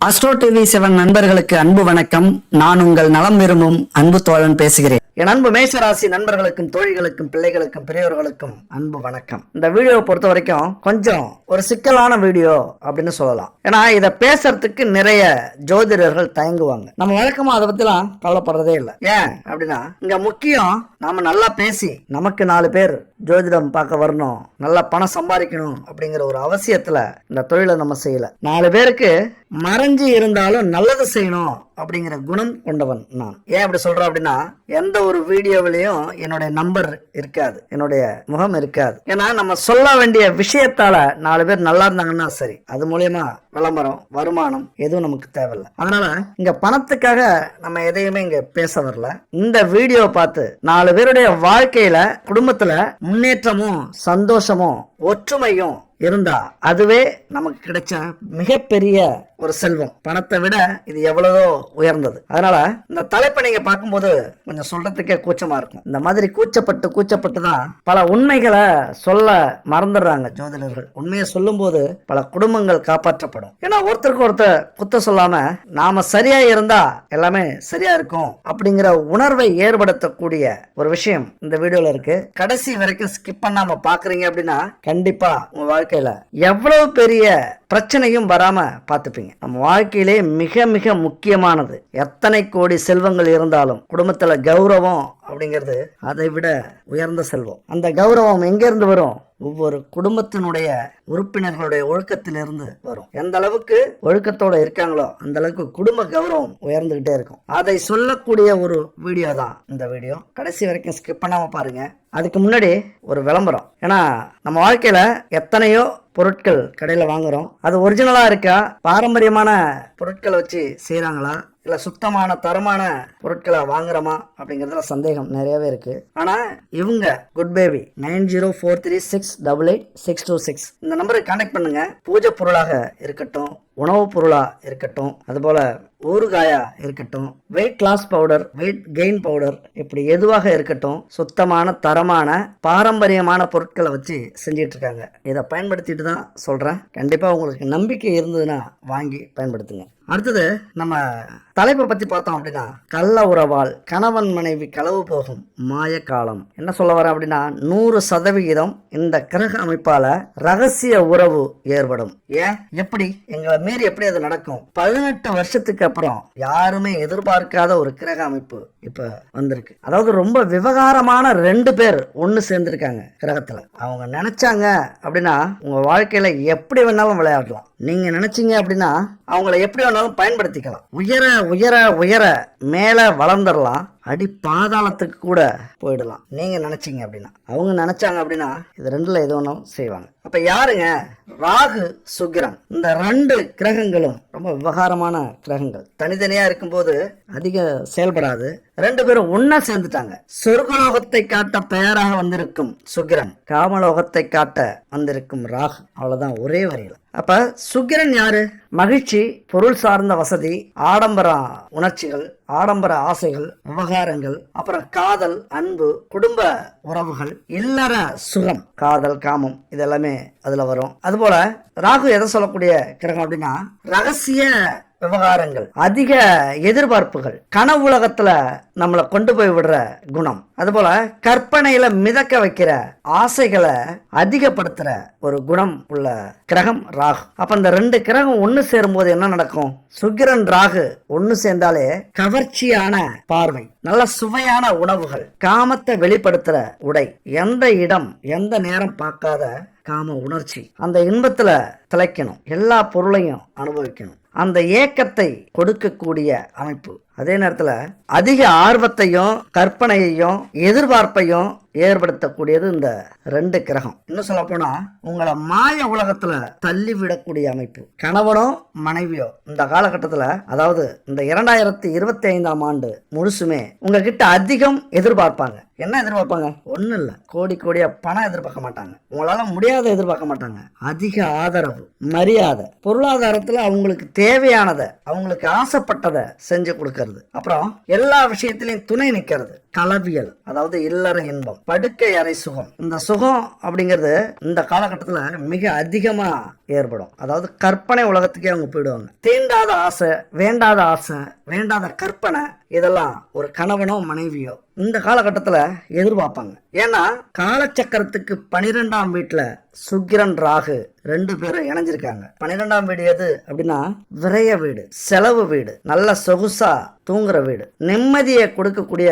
Astro TV 7 நண்பர்களுக்கு அன்பு வணக்கம். நான் உங்கள் நலம் விரும்பும் அன்பு தோழன் பேசுகிறேன். என் அன்பு மேஷராசி நண்பர்களுக்கும் தோழிகளுக்கும் பிள்ளைகளுக்கும் பெரியவர்களுக்கும் அன்பு வணக்கம். இந்த வீடியோவை பொறுத்த வரைக்கும் கொஞ்சம் ஒரு சிக்கலான வீடியோ அப்படின்னு சொல்லலாம். ஏன்னா இதை பேசுறதுக்கு நிறைய ஜோதிடர்கள் தயங்குவாங்க. நம்ம வழக்கமா அதை பத்திலாம் கவலைப்படுறதே இல்லை. ஏன் அப்படின்னா இங்க முக்கியம் நாம நல்லா பேசி நமக்கு 4 பேர் ஜோதிடம் பார்க்க வரணும், நல்லா பணம் சம்பாதிக்கணும் அப்படிங்கிற ஒரு அவசியத்துல இந்த தொழிலை நம்ம செய்யல. 4 பேருக்கு மறைஞ்சு இருந்தாலும் நல்லது செய்யணும் அப்படிங்கிற குணம் கொண்டவன் நான். ஏன் அப்படி சொல்றேன் அப்படின்னா, எந்த ஒரு வீடியோவிலையும் என்னுடைய நம்பர் இருக்காது, என்னுடைய முகம் இருக்காது. ஏன்னா நம்ம சொல்ல வேண்டிய விஷயத்தால 4 பேர் நல்லா இருந்தாங்கன்னா சரி, அது மூலியமா விளம்பரம் வருமானம் எதுவும் நமக்கு தேவையில்லை. அதனால இங்க பணத்துக்காக நம்ம எதையுமே இங்க பேச வரல. இந்த வீடியோ பார்த்து 4 பேருடைய வாழ்க்கையில குடும்பத்துல முன்னேற்றமும் சந்தோஷமும் ஒற்றுமையும் இருந்தா அதுவே நமக்கு கிடைச்ச மிகப்பெரிய ஒரு செல்வம். பணத்தை விட இது எவ்வளவோ உயர்ந்தது. அதனால இந்த தலைப்பை நீங்க பார்க்கும்போது கொஞ்சம் சொல்றதுக்கே கூச்சமா இருக்கும். இந்த மாதிரி கூச்சப்பட்டு தான் பல உண்மைகளை சொல்ல மறந்துடுறாங்க ஜோதிடர்கள். உண்மையை சொல்லும் போது பல குடும்பங்கள் காப்பாற்றப்படும். ஏன்னா ஒருத்தருக்கு ஒருத்தர் குத்த சொல்லாம நாம சரியா இருந்தா எல்லாமே சரியா இருக்கும் அப்படிங்கிற உணர்வை ஏற்படுத்தக்கூடிய ஒரு விஷயம் இந்த வீடியோல இருக்கு. கடைசி வரைக்கும் ஸ்கிப் பண்ணாம பாக்குறீங்க அப்படின்னா கண்டிப்பா உங்க வாழ்க்கையில எவ்வளவு பெரிய பிரச்சனையும் வராம பார்த்துப்பீங்க. நம்ம வாழ்க்கையிலே மிக மிக முக்கியமானது. எத்தனை கோடி செல்வங்கள் இருந்தாலும் குடும்பத்துல கௌரவம் அப்படிங்கிறது அதை விட உயர்ந்த செல்வம். அந்த கௌரவம் எங்க இருந்து வரும்? ஒவ்வொரு குடும்பத்தினுடைய உறுப்பினர்களுடைய ஒழுக்கத்திலிருந்து வரும். எந்த அளவுக்கு ஒழுக்கத்தோட இருக்காங்களோ அந்த அளவுக்கு குடும்ப கௌரவம் உயர்ந்துகிட்டே இருக்கும். அதை சொல்லக்கூடிய ஒரு வீடியோ தான் இந்த வீடியோ. கடைசி வரைக்கும் ஸ்கிப் பண்ணாம பாருங்க. அதுக்கு முன்னாடி ஒரு விளம்பரம். ஏன்னா நம்ம வாழ்க்கையில எத்தனையோ பொருட்கள் கடையில வாங்குறோம். அது ஒரிஜினலா இருக்கா, பாரம்பரியமான பொருட்களை வச்சு செய்யறாங்களா, இல்ல சுத்தமான தரமான பொருட்களை வாங்குறோமா அப்படிங்கறதுல சந்தேகம் நிறையவே இருக்கு. ஆனா இவங்க குட் பேபி 904366888626 இந்த நம்பருக்கு கான்டாக்ட் பண்ணுங்க. பூஜை பொருளாக இருக்கட்டும், உணவுப் பொருளா இருக்கட்டும், அதுபோல ஊறுகாயா இருக்கட்டும், weight loss powder, weight gain powder, இப்படி எதுவாக இருக்கட்டும், சுத்தமான தரமான பாரம்பரியமான பொருட்களை வச்சு செஞ்சிட்டு இருக்காங்க. இதை பயன்படுத்திட்டு தான் சொல்றேன். கண்டிப்பா உங்களுக்கு நம்பிக்கை இருந்ததுன்னா வாங்கி பயன்படுத்துங்க. அடுத்தது நம்ம தலைப்பை பத்தி பார்த்தோம் அப்படின்னா, கள்ள உறவால் கணவன் மனைவி களவு போகும் மாய காலம். என்ன சொல்ல வர அப்படின்னா, 100% இந்த கிரக அமைப்பால ரகசிய உறவு ஏற்படும். ஏன், எப்படி, எங்களை மீறி எப்படி அது நடக்கும்? 18 வருஷத்துக்கு அப்புறம் யாருமே எதிர்பார்க்காத ஒரு கிரக அமைப்பு இப்ப வந்திருக்கு. அதாவது ரொம்ப விவகாரமான 2 பேர் ஒன்னு சேர்ந்திருக்காங்க கிரகத்துல. அவங்க நினைச்சாங்க அப்படின்னா உங்க வாழ்க்கையில எப்படி வேணாலும் விளையாடலாம். நீங்க நினைச்சீங்க அப்படின்னா அவங்கள எப்படி வேணாலும் பயன்படுத்திக்கலாம். உயர உயர உயர மேல வளர்ந்துடலாம், அடி பாதாளத்துக்கு கூட போயிடலாம் நீங்க நினைச்சீங்க அப்படின்னா. அவங்க நினைச்சாங்க அப்படின்னா இது 2ல எது வேணாலும் செய்வாங்க. அப்ப யாருங்க? ராகு சுக்கிரன். இந்த 2 கிரகங்களும் ரொம்ப விவகாரமான கிரகங்கள். தனித்தனியா இருக்கும்போது அதிக செயல்படாது. 2 பேரும் ஒன்னா சேர்ந்துட்டாங்க. சொர்க்கலோகத்தை காட்ட பெயராக வந்திருக்கும் சுக்கிரன், காமலோகத்தை காட்ட வந்திருக்கும் ராகு. அவ்வளவுதான், ஒரே வரியில. அப்ப சுக்கிரன் யாரு? மகிழ்ச்சி, பொருள் சார்ந்த வசதி, ஆடம்பர உணர்ச்சிகள், ஆடம்பர ஆசைகள், விவகாரங்கள், அப்புறம் காதல், அன்பு, குடும்ப உறவுகள், இல்லற சுகம், காதல், காமம், இதெல்லாமே அதுல வரும். அதுபோல ராகு எதை சொல்லக்கூடிய கிரகம் அப்படின்னா, ரகசிய விவகாரங்கள், அதிக எதிர்பார்ப்புகள், கனவு உலகத்துல நம்மளை கொண்டு போய் விடுற குணம், அதுபோல கற்பனையில மிதக்க வைக்கிற ஆசைகளை அதிகப்படுத்துற ஒரு குணம் உள்ள கிரகம் ராகு. அப்ப இந்த 2 கிரகம் ஒன்னு சேரும் போது என்ன நடக்கும்? சுக்கிரன் ராகு ஒன்னு சேர்ந்தாலே கவர்ச்சியான பார்வை, நல்ல சுவையான உணவுகள், காமத்தை வெளிப்படுத்துற உடை, எந்த இடம் எந்த நேரம் பார்க்காத காம உணர்ச்சி, அந்த இன்பத்துல திளைக்கணும், எல்லா பொருளையும் அனுபவிக்கணும், அந்த ஏக்கத்தை கொடுக்கக்கூடிய அமைப்பு. அதே நேரத்துல அதிக ஆர்வத்தையும் கற்பனையையும் எதிர்பார்ப்பையும் ஏற்படுத்தக்கூடியது இந்த 2 கிரகம். இன்னும் சொல்ல போனா உங்களை மாய உலகத்துல தள்ளி விடக்கூடிய அமைப்பு. கணவனோ மனைவியோ இந்த காலகட்டத்துல, அதாவது இந்த 2025ஆம் ஆண்டு முழுசுமே உங்ககிட்ட அதிகம் எதிர்பார்ப்பாங்க. என்ன எதிர்பார்ப்பாங்க? ஒண்ணு இல்ல, கோடி கோடியா பணம் எதிர்பார்க்க மாட்டாங்க. உங்களால முடியாத எதிர்பார்க்க மாட்டாங்க. அதிக ஆதரவு, மரியாதை, பொருளாதாரத்துல அவங்களுக்கு தேவையானதை, அவங்களுக்கு ஆசைப்பட்டதை செஞ்சு கொடுக்கறது. அப்புறம் எல்லா விஷயத்திலையும் துணை நிக்கிறது. களவியல், அதாவது இல்லற இன்பம், படுக்கை அறை சுகம். இந்த சுகம் அப்படிங்கிறது இந்த காலகட்டத்துல மிக அதிகமா ஏற்படும். அதாவது கற்பனை உலகத்துக்கே அவங்க போயிடுவாங்க. தீண்டாத ஆசை, வேண்டாத கற்பனை, இதெல்லாம் ஒரு கணவனோ மனைவியோ இந்த காலகட்டத்தில் எதிர்பார்ப்பாங்க. ஏன்னா காலச்சக்கரத்துக்கு 12ஆம் வீட்டில் சுக்கிரன் ராகு 2 பேரும் இணைஞ்சிருக்காங்க. 12ஆம் வீடு எது அப்படின்னா விரய வீடு, செலவு வீடு, நல்ல சொகுசா தூங்குற வீடு, நிம்மதியை கொடுக்கக்கூடிய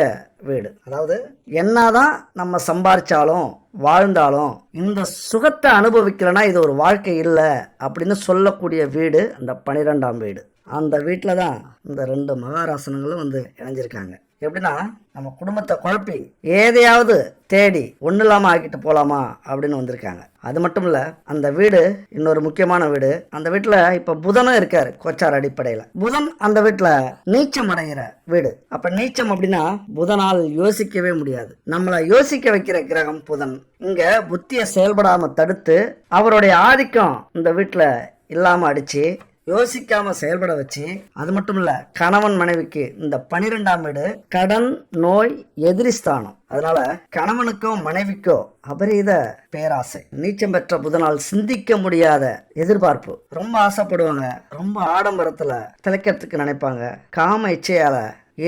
வீடு. அதாவது என்னதான் நம்ம சம்பாரிச்சாலும் வாழ்ந்தாலும் இந்த சுகத்தை அனுபவிக்கலன்னா இது ஒரு வாழ்க்கை இல்லை அப்படின்னு சொல்லக்கூடிய வீடு அந்த 12ஆம் வீடு. அந்த வீட்டில் தான் இந்த 2 மகாராசனங்களும் வந்து இணைஞ்சிருக்காங்க. எப்படின்னா நம்ம குடும்பத்தை குழப்பி எதையாவது தேடி ஒன்றும் இல்லாமல் ஆக்கிட்டு போகலாமா அப்படின்னு வந்திருக்காங்க. அது மட்டும் இல்லை, அந்த வீடு இன்னொரு முக்கியமான வீடு. அந்த வீட்டில் இப்போ புதனும் இருக்கார் கோச்சார் அடிப்படையில். புதன் அந்த வீட்டில் நீச்சம் அடைகிற வீடு. அப்போ நீச்சம் அப்படின்னா புதனால் யோசிக்கவே முடியாது. நம்மளை யோசிக்க வைக்கிற கிரகம் புதன். இங்கே புத்தியை செயல்படாமல் தடுத்து அவருடைய ஆதிக்கம் இந்த வீட்டில் இல்லாமல் அடித்து யோசிக்காம செயல்பட வச்சு, அது மட்டும் இல்ல கணவன் மனைவிக்கு இந்த 12ஆம் வீடு கடன், நோய், எதிரி ஸ்தானம். அதனால கணவனுக்கோ மனைவிக்கோ அபரீத பேராசை. நீச்சம் பெற்ற புதனால் சிந்திக்க முடியாத எதிர்பார்ப்பு. ரொம்ப ஆசைப்படுவாங்க, ரொம்ப ஆடம்பரத்துல திளைக்கிறதுக்கு நினைப்பாங்க, காம இச்சையால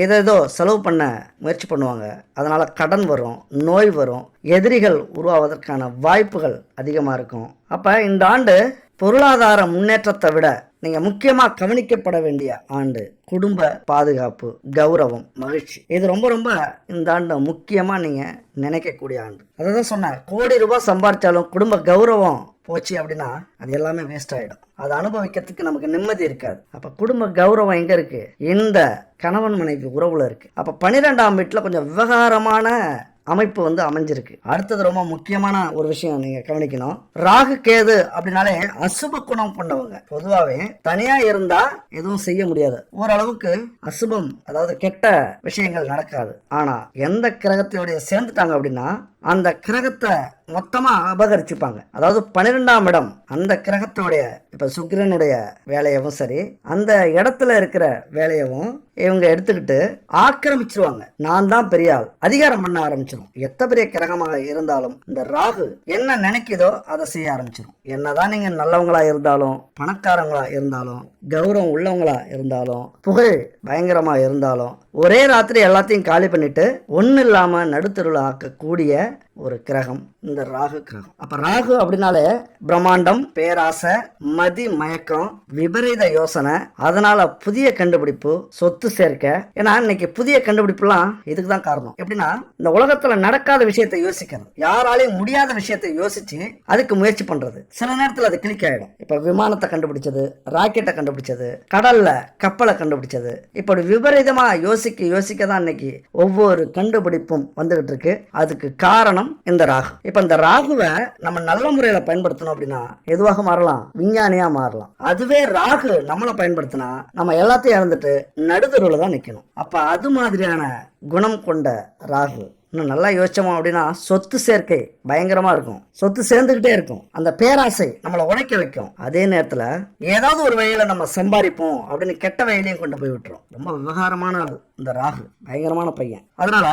ஏதேதோ செலவு பண்ண முயற்சி பண்ணுவாங்க. அதனால கடன் வரும், நோய் வரும், எதிரிகள் உருவாவதற்கான வாய்ப்புகள் அதிகமாக இருக்கும். அப்போ இந்த ஆண்டு பொருளாதார முன்னேற்றத்தை விட நீங்க முக்கியமா கவனிக்கப்பட வேண்டிய ஆண்டு குடும்ப பாதுகாப்பு, கௌரவம், மகிழ்ச்சி. இது ரொம்ப ரொம்ப இந்த ஆண்டு முக்கியமா நீங்க நினைக்கக்கூடிய ஆண்டு. அதான் சொன்னேன், கோடி ரூபாய் சம்பாதிச்சாலும் குடும்ப கௌரவம் போச்சு அப்படின்னா அது எல்லாமே வேஸ்ட் ஆயிடும். அதை அனுபவிக்கிறதுக்கு நமக்கு நிம்மதி இருக்காது. அப்ப குடும்ப கௌரவம் எங்க இருக்கு? இந்த கணவன் மனைவி உறவுல இருக்கு. அப்ப 12ஆம் வீட்டுல கொஞ்சம் விவகாரமான அமைப்பு வந்து அமைஞ்சிருக்கு. அடுத்தது ரொம்ப முக்கியமான ஒரு விஷயம் நீங்க கவனிக்கணும். ராகு கேது அப்படின்னாலே அசுப குணம் கொண்டவங்க. பொதுவாவே தனியா இருந்தா எதுவும் செய்ய முடியாது. ஓரளவுக்கு அசுபம், அதாவது கெட்ட விஷயங்கள் நடக்காது. ஆனா எந்த கிரகத்தையோடைய சேர்ந்துட்டாங்க அப்படின்னா அந்த கிரகத்தை மொத்தமா அபகரிச்சுப்பாங்க. அதாவது 12ஆம் இடம் அந்த கிரகத்தோடைய, இப்ப சுக்கிரனுடைய வேலையவும் சரி, அந்த இடத்துல இருக்கிற வேலையவும் இவங்க எடுத்துக்கிட்டு ஆக்கிரமிச்சிருவாங்க. நான் தான் பெரிய ஆள், அதிகாரம் பண்ண ஆரம்பிச்சிடும். எத்த பெரிய கிரகமாக இருந்தாலும் இந்த ராகு என்ன நினைக்குதோ அதை செய்ய ஆரம்பிச்சிடும். என்னதான் நீங்க நல்லவங்களா இருந்தாலும், பணக்காரங்களா இருந்தாலும், கௌரவம் உள்ளவங்களா இருந்தாலும், புகழ் பயங்கரமா இருந்தாலும், ஒரே ராத்திரி எல்லாத்தையும் காலி பண்ணிட்டு ஒன்னு இல்லாம நடுத்தருள் ஆக்கக்கூடிய ஒரு கிரகம் இந்த ராகு கிரகம். அப்ப ராகு அப்படின்னாலே பிரம்மாண்டம், பேராசை, மதி மயக்கம், விபரீத யோசனை. அதனால புதிய கண்டுபிடிப்பு, சொத்து சேர்க்க. ஏன்னா இன்னைக்கு புதிய கண்டுபிடிப்புலாம் இதுக்கு தான் காரணம். எப்படின்னா இந்த உலகத்துல நடக்காத விஷயத்தை யோசிக்கிறது, யாராலையும் முடியாத விஷயத்தை யோசிச்சு அதுக்கு முயற்சி பண்றது. சில நேரத்தில் அது கிளிக் ஆயிடும். இப்ப விமானத்தை கண்டுபிடிச்சது, ராக்கெட்டை கண்டுபிடிச்சது, கடல்ல கப்பலை கண்டுபிடிச்சது. இப்படி விபரீதமா யோசிக்க தான் இன்னைக்கு ஒவ்வொரு கண்டுபிடிப்பும் வந்துகிட்டு இருக்கு. அதுக்கு காரணம் இந்த ராகு. இப்ப இந்த ராகுவை நம்ம நல்ல முறையில பயன்படுத்தணும் அப்படின்னா எதுவாக மாறலாம்? விஞ்ஞானியா மாறலாம். அதுவே ராகு நம்மளை பயன்படுத்தினா நம்ம எல்லாத்தையும் இழந்துட்டு நடுத்தருவுல தான் நிக்கணும். அப்ப அது மாதிரியான குணம் கொண்ட ராகு இன்னும் நல்லா யோசிச்சோம் அப்படின்னா சொத்து சேர்க்கை பயங்கரமா இருக்கும். சொத்து சேர்ந்துகிட்டே இருக்கும். அந்த பேராசை நம்மளை உடைக்க வைக்கும். அதே நேரத்துல ஏதாவது ஒரு வழியில நம்ம சம்பாதிப்போம் அப்படின்னு கெட்ட வழியிலையும் கொண்டு போய் விட்டுரும். ரொம்ப விவகாரமான இந்த ராகு, பயங்கரமான பையன். அதனால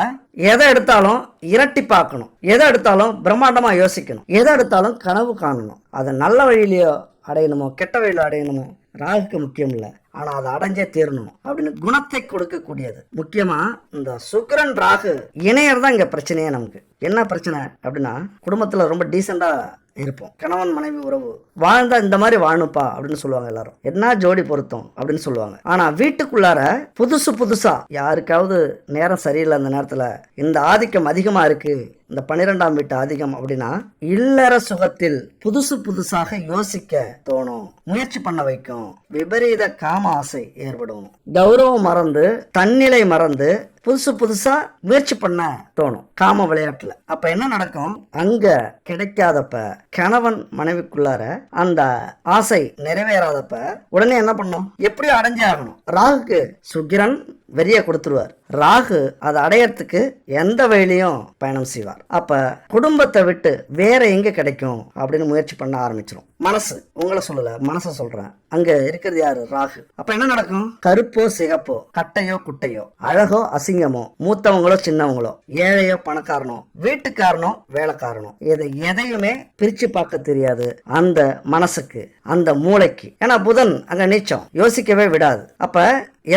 எதை எடுத்தாலும் இரட்டி பார்க்கணும், எதை எடுத்தாலும் பிரம்மாண்டமா யோசிக்கணும், எதை எடுத்தாலும் கனவு காணணும். அதை நல்ல வழியிலையோ அடையணுமோ கெட்ட வழியில அடையணுமோ ராகுக்கு முக்கியம் இல்லை. ஆனா அதை அடைஞ்சே தீரணும் அப்படின்னு குணத்தை கொடுக்கக்கூடியது. முக்கியமா இந்த சுக்கிரன் ராகு இணையர் தான் இங்க பிரச்சனையே. நமக்கு என்ன பிரச்சனை அப்படின்னா குடும்பத்துல ரொம்ப டீசெண்டா இருப்போம். கணவன் மனைவி உறவு வாழ்ந்தா இந்த மாதிரி வாழணுப்பா அப்படின்னு சொல்லுவாங்க எல்லாரும். என்ன ஜோடி பொருத்தம் அப்படின்னு சொல்லுவாங்க. ஆனா வீட்டுக்குள்ளார புதுசா யாருக்காவது நேரம் சரியில்லை, அந்த நேரத்துல இந்த ஆதிக்கம் அதிகமா இருக்கு, இந்த 12ஆம் வீட்டு ஆதிக்கம் அப்படின்னா இல்லற சுகத்தில் புதுசாக யோசிக்க தோணும், முயற்சி பண்ண வைக்கும், விபரீத காம ஆசை ஏற்படும், கௌரவம் மறந்து தன்னிலை மறந்து புதுசா முயற்சி பண்ண தோணும் காம விளையாட்டுல. அப்ப என்ன நடக்கும்? அங்க கிடைக்காதப்ப கணவன் மனைவிக்குள்ளார அந்த ஆசை நிறைவேறாதப்ப உடனே என்ன பண்ணும்? எப்படியும் அடைஞ்சே ஆகணும். ராகுக்கு சுக்கிரன் வெறிய கொடுத்துருவார். ராகு அதை அடையறதுக்கு எந்த வழியிலையும் பயணம் செய்வார். அப்ப குடும்பத்தை விட்டு வேற எங்க கிடைக்கும் அப்படின்னு முயற்சி பண்ண ஆரம்பிச்சிடும். மனசு, உங்களை சொல்லல, மனசை சொல்றேன். அங்க இருக்கிறது யாரு? ராகு. அப்ப என்ன நடக்கும்? கருப்போ சிகப்போ, கட்டையோ குட்டையோ, அழகோ அசிங்கமோ, மூத்தவங்களோ சின்னவங்களோ, ஏழையோ பணக்காரனோ, வீட்டுக்காரனோ வேலைக்காரனோ, எதையுமே பிரிச்சு பார்க்க தெரியாது அந்த மனசுக்கு, அந்த மூளைக்கு. ஏன்னா புதன் அங்க நீச்சம், யோசிக்கவே விடாது. அப்ப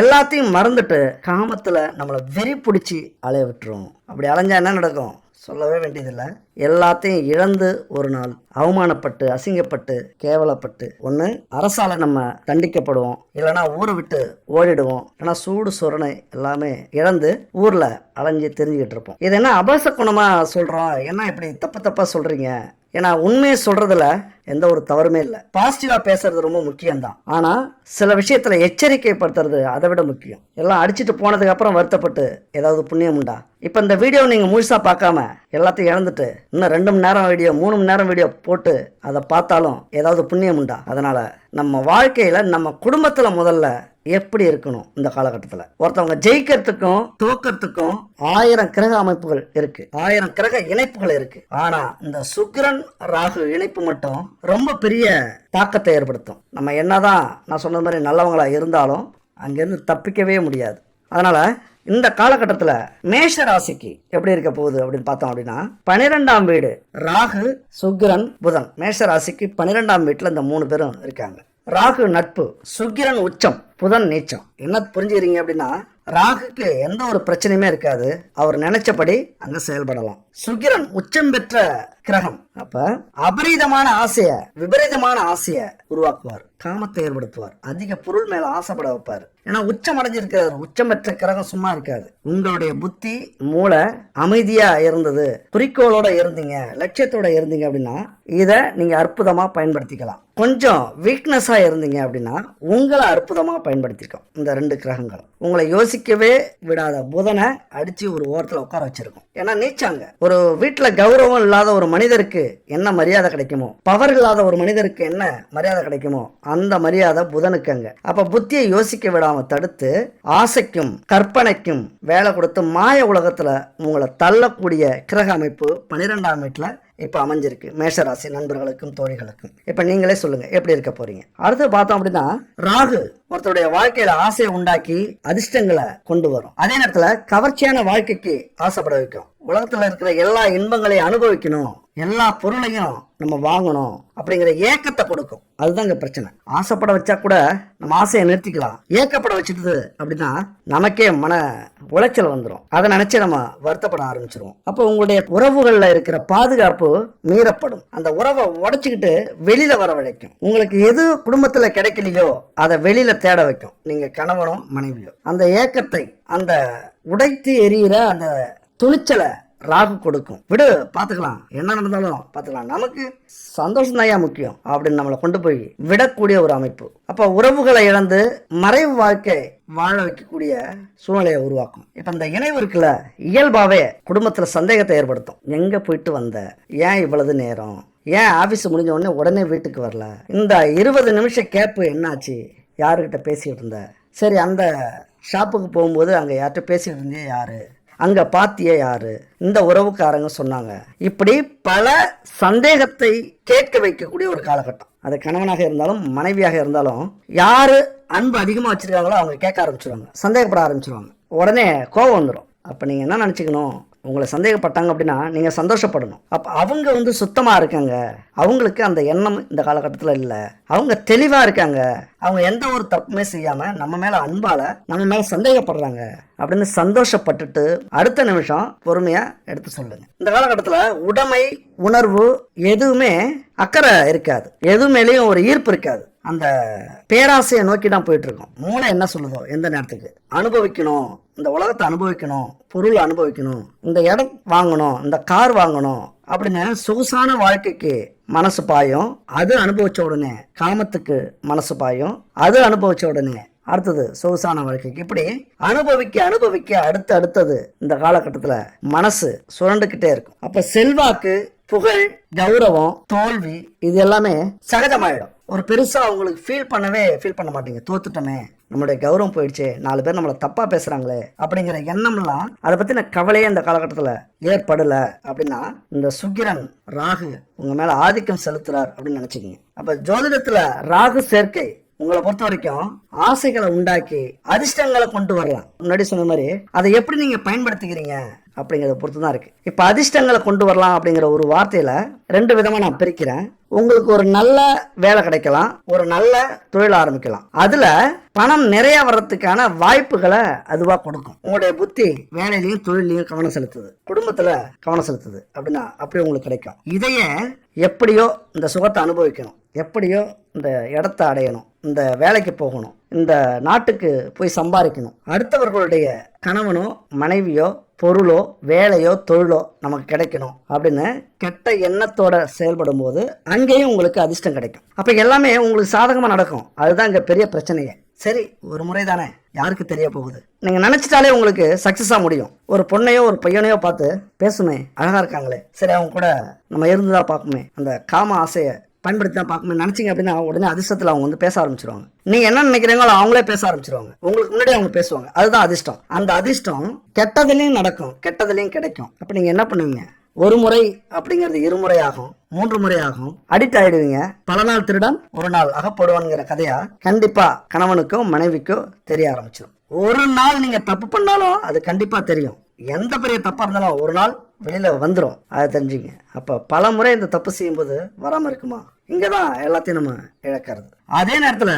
எல்லாத்தையும் மறந்துட்டு காமத்துல நம்மளை வெறி பிடிச்சி அலைய விட்டுரும். அப்படி அலைஞ்சா என்ன நடக்கும்? சொல்லவே வேண்டியதில்லை. எல்லாத்தையும் இழந்து ஒரு நாள் அவமானப்பட்டு அசிங்கப்பட்டு கேவலப்பட்டு ஒன்று அரசால நம்ம தண்டிக்கப்படுவோம், இல்லைனா ஊரை விட்டு ஓடிடுவோம், இல்லைனா சூடு சொரணை எல்லாமே இழந்து ஊர்ல அலைஞ்சு தெரிஞ்சுக்கிட்டு இருப்போம். இது என்ன அபாச குணமா சொல்றோம்? என்ன இப்படி தப்பா சொல்றீங்க? ஏன்னா உண்மையை சொல்றதுல எந்த ஒரு தவறுமே இல்லை. பாசிட்டிவா பேசுறது ரொம்ப முக்கியம்தான். ஆனா சில விஷயத்துல எச்சரிக்கைப்படுத்துறது அதை விட முக்கியம். எல்லாம் அடிச்சுட்டு போனதுக்கு அப்புறம் வருத்தப்பட்டு ஏதாவது புண்ணியம் உண்டா? இப்ப இந்த வீடியோ நீங்க முழுசா பார்க்காம எல்லாத்தையும் இழந்துட்டு இன்னும் 2 மணி நேரம் வீடியோ 3 மணி நேரம் வீடியோ போட்டு அதை பார்த்தாலும் ஏதாவது புண்ணியம் உண்டா? அதனால நம்ம வாழ்க்கையில நம்ம குடும்பத்துல முதல்ல எப்படி இருக்கணும்? இந்த காலகட்டத்தில் ஒருத்தவங்க ஜெயிக்கிறதுக்கும் தோக்கிறதுக்கும் 1000 கிரக அமைப்புகள் இருக்கு, 1000 கிரக இணைப்புகள் இருக்கு. ஆனா இந்த சுக்கிரன் ராகு இணைப்பு மட்டும் ரொம்ப பெரிய தாக்கத்தை ஏற்படுத்தும். நம்ம என்னதான் நான் சொன்ன மாதிரி நல்லவங்களா இருந்தாலும் அங்கிருந்து தப்பிக்கவே முடியாது. அதனால இந்த காலகட்டத்தில் மேஷ ராசிக்கு எப்படி இருக்க போகுது அப்படின்னு பார்த்தோம் அப்படின்னா, 12ஆம் வீடு ராகு சுக்கிரன் புதன். மேஷ ராசிக்கு 12ஆம் வீட்டில் இந்த 3 பேரும் இருக்காங்க. ராகு நட்பு, சுக்கிரன் உச்சம், புதன் நீச்சம். என்ன புரிஞ்சுக்கிறீங்க அப்படின்னா, ராகுக்கு எந்த ஒரு பிரச்சனையுமே இருக்காது, அவர் நினைச்சபடி அங்க செயல்படலாம். சுக்கிரன் உச்சம் பெற்ற கிரகம். அப்ப அபரீதமான ஆசைய, விபரீதமான ஆசைய உருவாக்குவார், காமத்தை ஏற்படுத்துவார், அதிக பொருள் மேல ஆசைப்பட வைப்பார். ஏன்னா உச்சம் அடைஞ்சிருக்கிறார். உச்சம் பெற்ற கிரகம் சும்மா இருக்காது. உங்களுடைய புத்தி மூளை அமைதியா இருந்தது, குறிக்கோளோட இருந்தீங்க, லட்சியத்தோட இருந்தீங்க அப்படின்னா இதை நீங்க அற்புதமா பயன்படுத்திக்கலாம். கொஞ்சம் வீக்னஸா இருந்தீங்க அப்படின்னா உங்களை அற்புதமா பயன்படுத்திக்கும். இந்த 2 கிரகங்களும் உங்களை யோசிக்கவே விடாத புதனை அடிச்சு ஒரு ஓரத்துல உட்கார வச்சிருக்கும். ஏன்னா நீச்சாங்க. ஒரு வீட்டுல கௌரவம் இல்லாத ஒரு மனிதருக்கு என்ன மரியாதை கிடைக்குமோ, பவர் இல்லாத ஒரு மனிதருக்கு என்ன மரியாதை கிடைக்குமோ அந்த மரியாதை புதனுக்கு அங்க. அப்ப புத்தியை யோசிக்க விடாம தடுத்து ஆசைக்கும் கற்பனைக்கும் வேலை கொடுத்து மாய உலகத்துல உங்களை தள்ளக்கூடிய கிரக அமைப்பு 12ஆம் வீட்டுல இப்ப அமைஞ்சிருக்கு. மேஷராசி நண்பர்களுக்கும் தோழிகளுக்கும். இப்ப நீங்களே சொல்லுங்க எப்படி இருக்க போறீங்க? அடுத்து பார்த்தோம் அப்படின்னா, ராகு ஒருத்தருடைய வாழ்க்கையில ஆசையை உண்டாக்கி அதிர்ஷ்டங்களை கொண்டு வரும். அதே நேரத்துல கவர்ச்சியான வாழ்க்கைக்கு ஆசைப்பட வைக்கும். உலகத்துல இருக்கிற எல்லா இன்பங்களையும் அனுபவிக்கணும், எல்லா பொருளையும் நம்ம வாங்கணும் அப்படிங்கிற ஏக்கத்தை கொடுக்கும். அதுதான் இங்க பிரச்சனை. ஆசைப்பட வச்சா கூட நம்ம ஆசையை நிறுத்திக்கலாம். ஏக்கப்பட வச்சுட்டு அப்படின்னா நமக்கே மன உளைச்சல் வந்துடும். அதை நினைச்சு நம்ம வருத்தப்பட ஆரம்பிச்சிருவோம். அப்போ உங்களுடைய உறவுகள்ல இருக்கிற பாதுகாப்பு மீறப்படும். அந்த உறவை உடைச்சுக்கிட்டு வெளியில வர வைக்கும். உங்களுக்கு எது குடும்பத்துல கிடைக்கலையோ அதை வெளியில தேட வைக்கும். நீங்க கணவனோ மனைவியோ அந்த ஏக்கத்தை, அந்த உடைத்து எரியிற அந்த துணிச்சலை ராகு கொடுக்கும். விடு, பாத்துக்கலாம், என்ன நடந்தாலும் பாத்துக்கலாம், நமக்கு சந்தோஷம் தான் முக்கியம் அப்படின்னு நம்மளை கொண்டு போய் விடக்கூடிய ஒரு அமைப்பு. அப்ப உறவுகளை இழந்து மறைவு வாழ்க்கை வாழ வைக்கக்கூடிய சூழ்நிலையை உருவாக்கும். இப்ப இந்த இணைவு இருக்குல்ல, இயல்பாவே குடும்பத்துல சந்தேகத்தை ஏற்படுத்தும். எங்க போயிட்டு வந்த, ஏன் இவ்வளவு நேரம், ஏன் ஆபீஸ் முடிஞ்ச உடனே வீட்டுக்கு வரல, இந்த 20 நிமிஷம் கேப்பு என்னாச்சு, யாருக்கிட்ட பேசிட்டு இருந்த, சரி அந்த ஷாப்புக்கு போகும்போது அங்க யார்கிட்ட பேசிட்டு இருந்தே யாரு, அங்க பாத்திய யாரு, இந்த உறவுக்காரங்க சொன்னாங்க. இப்படி பல சந்தேகத்தை கேட்க வைக்கக்கூடிய ஒரு காலகட்டம். அது கணவனாக இருந்தாலும் மனைவியாக இருந்தாலும் யாரு அன்பு அதிகமா வச்சிருக்காங்களோ அவங்க கேட்க ஆரம்பிச்சிருவாங்க, சந்தேகப்பட ஆரம்பிச்சிருவாங்க, உடனே கோபம் வந்துடும். அப்ப நீங்க என்ன நினைச்சுக்கணும்? உங்களை சந்தேகப்பட்டாங்க அப்படின்னா நீங்க சந்தோஷப்படணும். அப்ப அவங்க சுத்தமா இருக்காங்க, அவங்களுக்கு அந்த எண்ணம் இந்த காலகட்டத்தில் இல்லை, அவங்க தெளிவா இருக்காங்க, அவங்க எந்த ஒரு தப்புமே செய்யாம நம்ம மேல அன்பால நம்ம மேல சந்தேகப்படுறாங்க அப்படின்னு சந்தோஷப்பட்டுட்டு அடுத்த நிமிஷம் பொறுமையா எடுத்து சொல்லுங்க. இந்த காலகட்டத்துல உடைமை உணர்வு எதுவுமே அக்கறை இருக்காது, எது மேலேயும் ஒரு ஈர்ப்பு இருக்காது. அந்த பேராசையை நோக்கி தான் போயிட்டு இருக்கோம். மூளை என்ன சொல்லுதோ எந்த நேரத்துக்கு அனுபவிக்கணும், இந்த உலகத்தை அனுபவிக்கணும், பொருள் அனுபவிக்கணும், இந்த இடம் வாங்கணும், இந்த கார் வாங்கணும் அப்படின்னு சொகுசான வாழ்க்கைக்கு மனசு பாயும். அது அனுபவிச்ச உடனே காமத்துக்கு மனசு பாயும். அது அனுபவிச்ச உடனே அடுத்தது சொகுசான வாழ்க்கைக்கு. இப்படி அனுபவிக்க அனுபவிக்க அடுத்தது இந்த காலகட்டத்துல மனசு சுரண்டுகிட்டே இருக்கும். அப்ப செல்வாக்கு, புகழ், கௌரவம், தோல்வி இது எல்லாமே சகஜமாயிடும். ஒரு பெருசா உங்களுக்கு ஃபீல் பண்ண மாட்டீங்க. தோத்துட்டோமே, நம்மளுடைய கௌரவம் போயிடுச்சு, 4 பேர் நம்மளை தப்பா பேசுறாங்களே அப்படிங்கிற எண்ணம்லாம் அதை பத்தின கவலையே இந்த காலகட்டத்தில் ஏற்படல அப்படின்னா இந்த சுக்கிரன் ராகு உங்க மேல ஆதிக்கம் செலுத்துறார் அப்படின்னு நினைச்சுக்கீங்க. அப்ப ஜோதிடத்துல ராகு சேர்க்கை உங்களை பொறுத்த வரைக்கும் ஆசைகளை உண்டாக்கி அதிர்ஷ்டங்களை கொண்டு வரலாம். முன்னாடி சொன்ன மாதிரி அதை எப்படி நீங்க பயன்படுத்திக்கிறீங்க அப்படிங்கறத பொறுத்து தான் இருக்கு. இப்ப அதிர்ஷ்டங்களை கொண்டு வரலாம் அப்படிங்கிற ஒரு வார்த்தையில 2 விதமா நான் பிரிக்கிறேன். உங்களுக்கு ஒரு நல்ல வேலை கிடைக்கலாம், ஒரு நல்ல தொழில் ஆரம்பிக்கலாம். அதுல பணம் நிறைய வர்றதுக்கான வாய்ப்புகளை அதுவா கொடுக்கும். உங்களுடைய புத்தி வேலையிலையும் தொழிலையும் கவனம் செலுத்துது, குடும்பத்துல கவனம் செலுத்துது அப்படின்னா அப்படி உங்களுக்கு கிடைக்கும். இதையே எப்படியோ இந்த சுகத்தை அனுபவிக்கணும், எப்படியோ இந்த இடத்த அடையணும், இந்த வேலைக்கு போகணும், இந்த நாட்டுக்கு போய் சம்பாதிக்கணும், அடுத்தவர்களுடைய கணவனோ மனைவியோ பொருளோ வேலையோ தொழிலோ நமக்கு கிடைக்கணும் அப்படின்னு கெட்ட எண்ணத்தோட செயல்படும் போது அங்கேயும் உங்களுக்கு அதிர்ஷ்டம் கிடைக்கும். அப்ப எல்லாமே உங்களுக்கு சாதகமா நடக்கும். அதுதான் இங்க பெரிய பிரச்சனையே. சரி, ஒரு முறை தானே, யாருக்கு தெரிய போகுது? நீங்க நினைச்சிட்டாலே உங்களுக்கு சக்சஸா முடியும். ஒரு பொண்ணையோ ஒரு பையனையோ பார்த்து பேசுமே, அழகா இருக்காங்களே, சரி அவங்க கூட நம்ம இருந்துதான் பார்க்குமே, அந்த காம ஆசைய பயன்படுத்தி தான் பார்க்கணும் நினைச்சிங்க அப்படின்னா உடனே அதிர்ஷ்டத்தில் அவங்க வந்து பேச ஆரம்பிச்சிருவாங்க. நீங்க என்ன நினைக்கிறீங்களோ அவங்களே பேச ஆரம்பிச்சிருவாங்க, உங்களுக்கு முன்னாடி அவங்க பேசுவாங்க. அதுதான் அதிர்ஷ்டம். அந்த அதிர்ஷ்டம் கெட்டதுலையும் நடக்கும், கெட்டதுலையும் கிடைக்கும். அப்ப நீங்க என்ன பண்ணுவீங்க? ஒரு முறை அப்படிங்கிறது 2 முறை ஆகும், 3 முறை ஆகும், அடிக்ட் ஆயிடுவீங்க. பல நாள் திருடன் ஒரு நாள் அகப்படுவான்ங்கிற கதையா கண்டிப்பா கணவனுக்கும் மனைவிக்கும் தெரிய ஆரம்பிச்சிடும். ஒரு நாள் நீங்க தப்பு பண்ணாலும் அது கண்டிப்பா தெரியும். எந்த பெரிய தப்பா இருந்தாலும் ஒரு நாள் வெளியில வந்துடும், அதை தெரிஞ்சுங்க. அப்ப பல முறை இந்த தப்பு செய்யும் போது வராம இருக்குமா? இங்கதான் எல்லாத்தையும் நம்ம இழக்கிறது. அதே நேரத்துல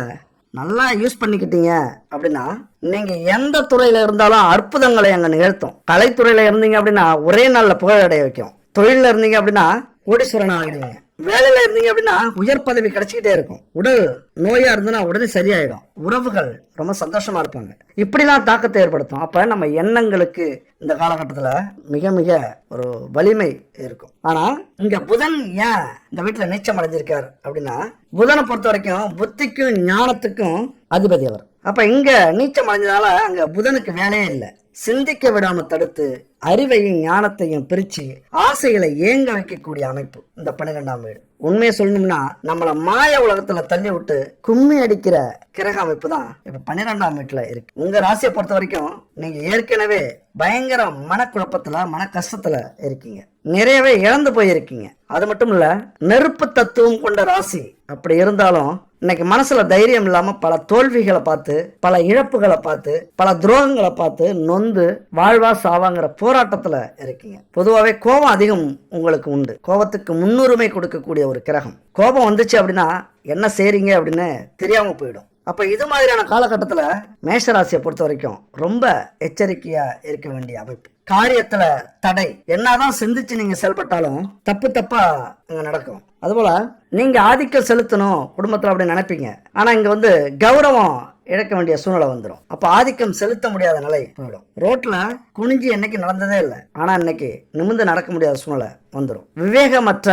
நல்லா யூஸ் பண்ணிக்கிட்டீங்க அப்படின்னா நீங்க எந்த துறையில இருந்தாலும் அற்புதங்களை அங்க நிகழ்த்தும். கலைத்துறையில இருந்தீங்க அப்படின்னா ஒரே நாள்ல புகழடைய வைக்கும். தொழில இருந்தீங்க அப்படின்னா கோடீஸ்வரன் ஆகிடுவீங்க. வேலையில இருந்தீங்க அப்படின்னா உயர் பதவி கிடைச்சிக்கிட்டே இருக்கும். உடல் நோயா இருந்ததுன்னா உடனே சரியாயிடும். உறவுகள் ரொம்ப சந்தோஷமா இருப்பாங்க. இப்படிலாம் தாக்கத்தை ஏற்படுத்தும். அப்ப நம்ம எண்ணங்களுக்கு இந்த காலகட்டத்துல மிக மிக ஒரு வலிமை இருக்கும். ஆனா இங்க புதன் ஏன் இந்த வீட்டுல நீச்சம் அடைஞ்சிருக்கார் அப்படின்னா புதனை பொறுத்த வரைக்கும் புத்திக்கும் ஞானத்துக்கும் அதிபதி அவர். அப்ப இங்க நீச்சம் அடைஞ்சதால அங்க புதனுக்கு வேலையே இல்லை. சிந்திக்க விடாம தடுத்து அறிவையும் ஞானத்தையும் பிரிச்சு ஆசைகளை ஏங்க வைக்கக்கூடிய அமைப்பு இந்த 12ஆம் வீடு. உண்மையை சொல்லணும்னா நம்மள மாய உலகத்துல தள்ளி விட்டு கும்மி அடிக்கிற கிரக அமைப்பு தான் இப்ப 12ஆம் வீட்டுல இருக்கு. உங்க ராசியை பொறுத்த வரைக்கும் நீங்க ஏற்கனவே பயங்கர மனக்குழப்பத்துல மன கஷ்டத்துல இருக்கீங்க, நிறையவே இழந்து போயிருக்கீங்க. அது மட்டும் இல்ல, நெருப்பு தத்துவம் கொண்ட ராசி. அப்படி இருந்தாலும் இன்னைக்கு மனசுல தைரியம் இல்லாம பல தோல்விகளை பார்த்து, பல இழப்புகளை பார்த்து, பல துரோகங்களை பார்த்து நொந்து வாழ்வா சாவாங்கிற போராட்டத்துல இருக்கீங்க. பொதுவாகவே கோபம் அதிகம் உங்களுக்கு உண்டு. கோபத்துக்கு முன்னுரிமை கொடுக்கக்கூடிய ஒரு கிரகம். கோபம் வந்துச்சு அப்படின்னா என்ன செய்றீங்க அப்படின்னு தெரியாம போயிடும். அப்ப இது மாதிரியான காலகட்டத்துல மேஷராசியை பொறுத்த வரைக்கும் ரொம்ப எச்சரிக்கையா இருக்க வேண்டிய அமைப்பு. காரியத்துல தடை என்னதான் சிந்திச்சு நீங்க செயல்பட்டாலும் தப்பு தப்பா இங்க நடக்கும். அதுபோல நீங்க ஆதிக்கம் செலுத்தணும் குடும்பத்துல அப்படி நினைப்பீங்க. ஆனா இங்க வந்து கௌரவம் இழக்க வேண்டிய சூழ்நிலை வந்துடும். அப்ப ஆதிக்கம் செலுத்த முடியாத நிலை போயிடும். ரோட்ல குனிஞ்சு என்னைக்கு நடந்ததே இல்லை, ஆனா இன்னைக்கு நிமிர்ந்து நடக்க முடியாத சூழ்நிலை வந்துடும். விவேகமற்ற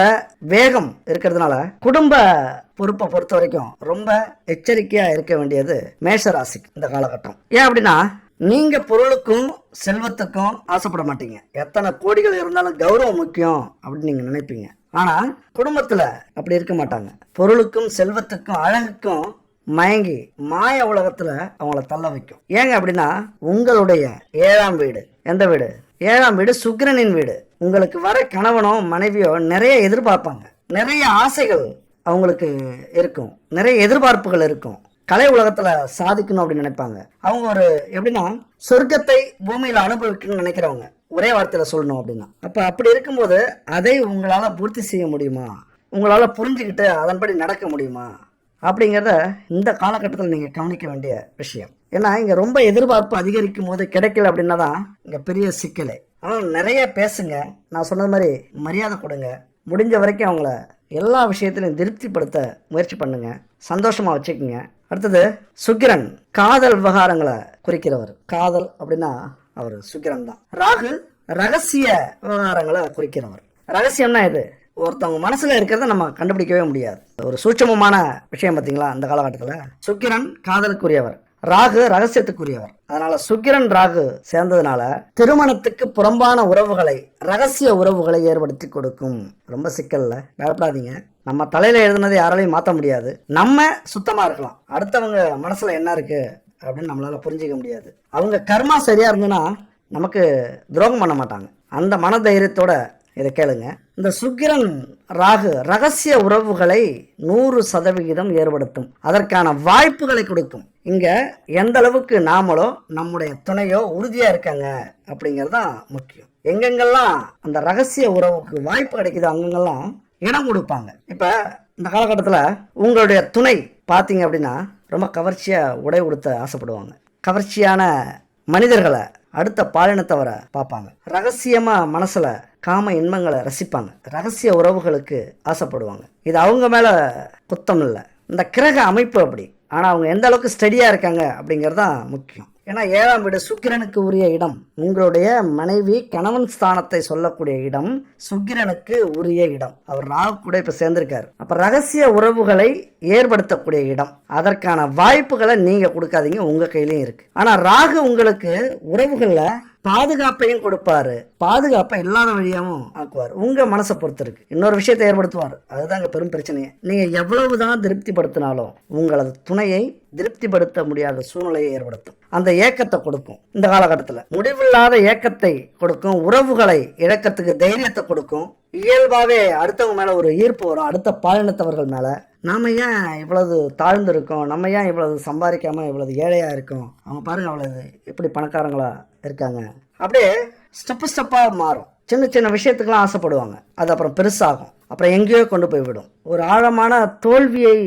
வேகம் இருக்கிறதுனால குடும்ப பொறுப்பை பொறுத்த வரைக்கும் ரொம்ப எச்சரிக்கையா இருக்க வேண்டியது மேஷராசிக்கு இந்த காலகட்டம். ஏன் அப்படின்னா நீங்க பொருளுக்கும் செல்வத்துக்கும் ஆசைப்பட மாட்டீங்க. எத்தனை கோடிகள் இருந்தாலும் கௌரவம் முக்கியம் அப்படின்னு நீங்க நினைப்பீங்க. ஆனா குடும்பத்துல அப்படி இருக்க மாட்டாங்க. பொருளுக்கும் செல்வத்துக்கும் அழகுக்கும் மயங்கி மாய உலகத்துல அவங்கள தள்ள வைக்கும். ஏங்க அப்படின்னா உங்களுடைய 7ஆம் வீடு எந்த வீடு? 7ஆம் வீடு சுக்கிரனின் வீடு. உங்களுக்கு வர கணவனோ மனைவியோ நிறைய எதிர்பார்ப்பாங்க, நிறைய ஆசைகள் அவங்களுக்கு இருக்கும், நிறைய எதிர்பார்ப்புகள் இருக்கும். கலை உலகத்துல சாதிக்கணும் அப்படின்னு நினைப்பாங்க. அவங்க ஒரு எப்படின்னா சொர்க்கத்தை பூமியில அனுபவிக்கணும்னு நினைக்கிறவங்க, ஒரே வார்த்தையில சொல்லணும் அப்படின்னா. அப்ப அப்படி இருக்கும்போது அதை உங்களால பூர்த்தி செய்ய முடியுமா? உங்களால புரிஞ்சுக்கிட்டு அதன்படி நடக்க முடியுமா அப்படிங்கிறத இந்த காலகட்டத்தில் நீங்க கவனிக்க வேண்டிய விஷயம். ஏன்னா இங்க ரொம்ப எதிர்பார்ப்பு அதிகரிக்கும் போது கிடைக்கல அப்படின்னா தான் இங்க பெரிய சிக்கலே. ஆனால் நிறைய பேசுங்க, நான் சொன்ன மாதிரி மரியாதை கொடுங்க, முடிஞ்ச வரைக்கும் அவங்கள எல்லா விஷயத்திலையும் திருப்திப்படுத்த முயற்சி பண்ணுங்க, சந்தோஷமா வச்சுக்கோங்க. அடுத்தது சுக்கிரன் காதல் விவகாரங்களை குறிக்கிறவர். காதல் அப்படின்னா அவர் சுக்கிரன் தான். ராகு ரகசிய விவகாரங்களை குறிக்கிறவர். ரகசியம்னா இது ஒருத்தவங்க மனசுல இருக்கிறத நம்ம கண்டுபிடிக்கவே முடியாது. ஒரு சூட்சமமான விஷயம் பார்த்தீங்களா? அந்த காலகட்டத்தில் சுக்கிரன் காதலுக்குரியவர். ராகு ரகசியத்துக்குரியவர். அதனால சுக்கிரன் ராகு சேர்ந்ததுனால திருமணத்துக்கு புறம்பான உறவுகளை, ரகசிய உறவுகளை ஏற்படுத்தி கொடுக்கும். ரொம்ப சிக்கல்ல, பயப்படாதீங்க. நம்ம தலையில எழுதுனதை யாராலையும் மாற்ற முடியாது. நம்ம சுத்தமா இருக்கலாம், அடுத்தவங்க மனசுல என்ன இருக்கு அப்படின்னு நம்மளால புரிஞ்சிக்க முடியாது. அவங்க கர்மா சரியா இருந்ததுன்னா நமக்கு துரோகம் பண்ண மாட்டாங்க. அந்த மன தைரியத்தோட இதை கேளுங்க. இந்த சுக்கிரன் ராகு ரகசிய உறவுகளை 100% ஏற்படுத்தும். அதற்கான வாய்ப்புகளை கொடுக்கும். இங்க எந்த அளவுக்கு நாமளோ நம்முடைய துணையோ உறுதியா இருக்காங்க அப்படிங்கிறது தான் முக்கியம். எங்கெங்கெல்லாம் அந்த ரகசிய உறவுக்கு வாய்ப்பு கிடைக்குதோ அங்கெங்கெல்லாம் இடம் கொடுப்பாங்க. இப்ப இந்த காலகட்டத்துல உங்களுடைய துணை பார்த்தீங்க அப்படின்னா ரொம்ப கவர்ச்சியா உடை உடுத்த ஆசைப்படுவாங்க. கவர்ச்சியான மனிதர்களை, அடுத்த பாலினத்தவரை பார்ப்பாங்க. ரகசியமா மனசுல காம இன்பங்களை ரசிப்பாங்க. ரகசிய உறவுகளுக்கு ஆசைப்படுவாங்க. இது அவங்க மேல குத்தம் இல்லை, இந்த கிரக அமைப்பு அப்படி. ஆனா அவங்க எந்த அளவுக்கு ஸ்டடியா இருக்காங்க அப்படிங்கிறது தான் முக்கியம். ஏன்னா 7ஆம் வீடு சுக்கிரனுக்கு உரிய இடம். உங்களுடைய மனைவி கணவன் ஸ்தானத்தை சொல்லக்கூடிய இடம் சுக்கிரனுக்கு உரிய இடம். அவர் ராகு கூட இப்ப சேர்ந்திருக்காரு. அப்ப ரகசிய உறவுகளை ஏற்படுத்தக்கூடிய இடம். அதற்கான வாய்ப்புகளை நீங்க கொடுக்காதீங்க, உங்க கையிலயும் இருக்கு. ஆனா ராகு உங்களுக்கு உறவுகள்ல பாதுகாப்பையும் கொடுப்பாரு, பாதுகாப்பை இல்லாத வழியாவும் ஆக்குவார். உங்க மனசை பொறுத்து இருக்கு. இன்னொரு விஷயத்தை ஏற்படுத்துவார். அதுதாங்க பெரும் பிரச்சனையே. நீங்க எவ்வளவுதான் திருப்திப்படுத்தினாலும் உங்களது துணையை திருப்திப்படுத்த முடியாத சூழ்நிலையை ஏற்படுத்தும். அந்த ஏக்கத்தை கொடுக்கும். இந்த காலகட்டத்தில் முடிவில்லாத ஏக்கத்தை கொடுக்கும். உறவுகளை இழக்கத்துக்கு தைரியத்தை கொடுக்கும். இயல்பாவே அடுத்தவங்க மேல ஒரு ஈர்ப்பு வரும். அடுத்த பாலினத்தவர்கள் மேல நாம ஏன் இவ்வளவு தாழ்ந்து இருக்கோம், நம்ம ஏன் இவ்வளவு சம்பாதிக்காம இவ்வளவு ஏழையா இருக்கோம், அவங்க பாருங்க அவ்வளவு எப்படி பணக்காரங்களா இருக்காங்க, அப்படியே ஸ்டெப்பா மாறும். சின்ன சின்ன விஷயத்துக்கெல்லாம் ஆசைப்படுவாங்க. அது அப்புறம் பெருசாகும். அப்புறம் எங்கேயோ கொண்டு போய் விடும். ஒரு ஆழமான தோல்வியை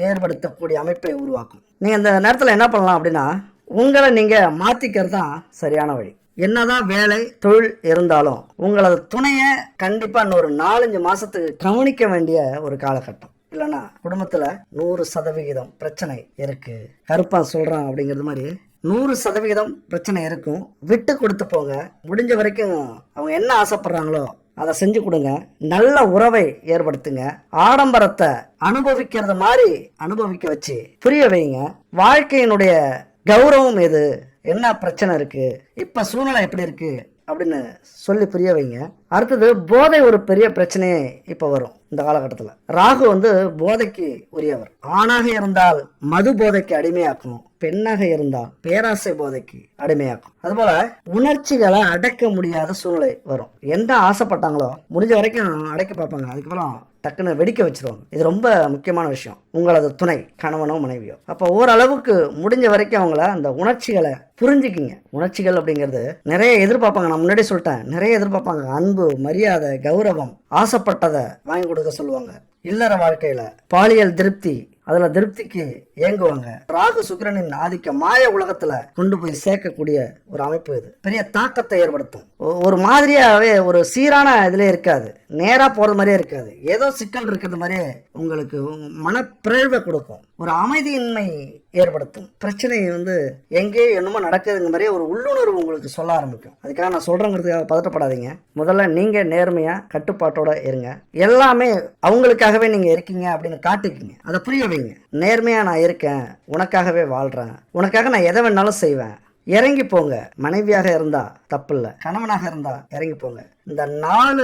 ஏற்படுத்தக்கூடிய அமைப்பை உருவாக்கும். நீங்க இந்த நேரத்தில் என்ன பண்ணலாம் அப்படின்னா, உங்களை நீங்க மாத்திக்கிறது தான் சரியான வழி. என்னதான் வேலை தொழில் இருந்தாலும் உங்களது துணையை கண்டிப்பா இன்னொரு 4-5 மாசத்துக்கு கவனிக்க வேண்டிய ஒரு காலகட்டம். இல்லைன்னா குடும்பத்துல 100% பிரச்சனை இருக்கு. கருப்பா சொல்றான் அப்படிங்கிறது மாதிரி 100% பிரச்சனை இருக்கும். விட்டு கொடுத்து போங்க. முடிஞ்ச வரைக்கும் அவங்க என்ன ஆசைப்படுறாங்களோ அதை செஞ்சு கொடுங்க. நல்ல உறவை ஏற்படுத்துங்க. ஆடம்பரத்தை அனுபவிக்கிறது மாதிரி அனுபவிக்க வச்சு புரிய வைங்க. வாழ்க்கையினுடைய கௌரவம் எது, என்ன பிரச்சனை இருக்கு, இப்ப சூழ்நிலை எப்படி இருக்கு அப்படின்னு சொல்லி புரிய வைங்க. அடுத்தது போதை ஒரு பெரிய பிரச்சனையே இப்ப வரும் இந்த காலகட்டத்தில். ராகு போதைக்கு உரியவர். ஆணாக இருந்தால் மது போதைக்கு அடிமையாக்கும், பெண்ணாக இருந்தால் பேராசை போதைக்கு அடிமையாக்கும். அதுபோல உணர்ச்சிகளை அடக்க முடியாத சூழ்நிலை வரும். எந்த ஆசைப்பட்டாங்களோ முடிஞ்ச வரைக்கும் அடக்கி பார்ப்பாங்க, அதுக்கப்புறம் டக்குன்னு வெடிக்க வச்சிருவாங்க. இது ரொம்ப முக்கியமான விஷயம். உங்களது துணை கணவனோ மனைவியோ அப்போ ஓரளவுக்கு முடிஞ்ச வரைக்கும் அவங்கள அந்த உணர்ச்சிகளை புரிஞ்சுக்கிங்க. உணர்ச்சிகள் அப்படிங்கிறது நிறைய எதிர்பார்ப்பாங்க. நான் முன்னாடி சொல்லிட்டேன், நிறைய எதிர்பார்ப்பாங்க. அன்பு, மரியாதை, கௌரவம், ஆசைப்பட்டதை வாங்கி கொடுக்க சொல்லுவாங்க. இல்லற வாழ்க்கையில பாலியல் திருப்தி, அதுல திருப்திக்கு ஏங்குவாங்க. ராகு சுக்கிரனின் ஆதிக்க மாய உலகத்துல கொண்டு போய் சேர்க்கக்கூடிய ஒரு அமைப்பு. இது பெரிய தாக்கத்தை ஏற்படுத்தும். ஒரு மாதிரியாவே ஒரு சீரான இதுல இருக்காது, நேரா போறது மாதிரியே இருக்காது. ஏதோ சிக்கல் இருக்கிறது மாதிரியே உங்களுக்கு மனப்பிரழ்வை கொடுக்கும். ஒரு அமைதியின்மை ஏற்படுத்தும். பிரச்சனை எங்கேயோ என்னமோ நடக்குதுங்க மாதிரியே ஒரு உள்ளுணர்வு உங்களுக்கு சொல்ல ஆரம்பிக்கும். அதுக்காக நான் சொல்றேங்கிறதுக்காக பதட்டப்படாதீங்க. முதல்ல நீங்க நேர்மையா கட்டுப்பாட்டோட இருங்க. எல்லாமே அவங்களுக்காகவே நீங்க இருக்கீங்க அப்படின்னு காட்டுக்கீங்க. அதை புரிய வைங்க. நேர்மையா நான் இருக்கேன், உனக்காகவே வாழ்றேன், உனக்காக நான் எதை வேணாலும் செய்வேன். இறங்கி போங்க. மனைவியாக இருந்தா தப்பு இல்லை, கணவனாக இருந்தா இறங்கி போங்க. இந்த 4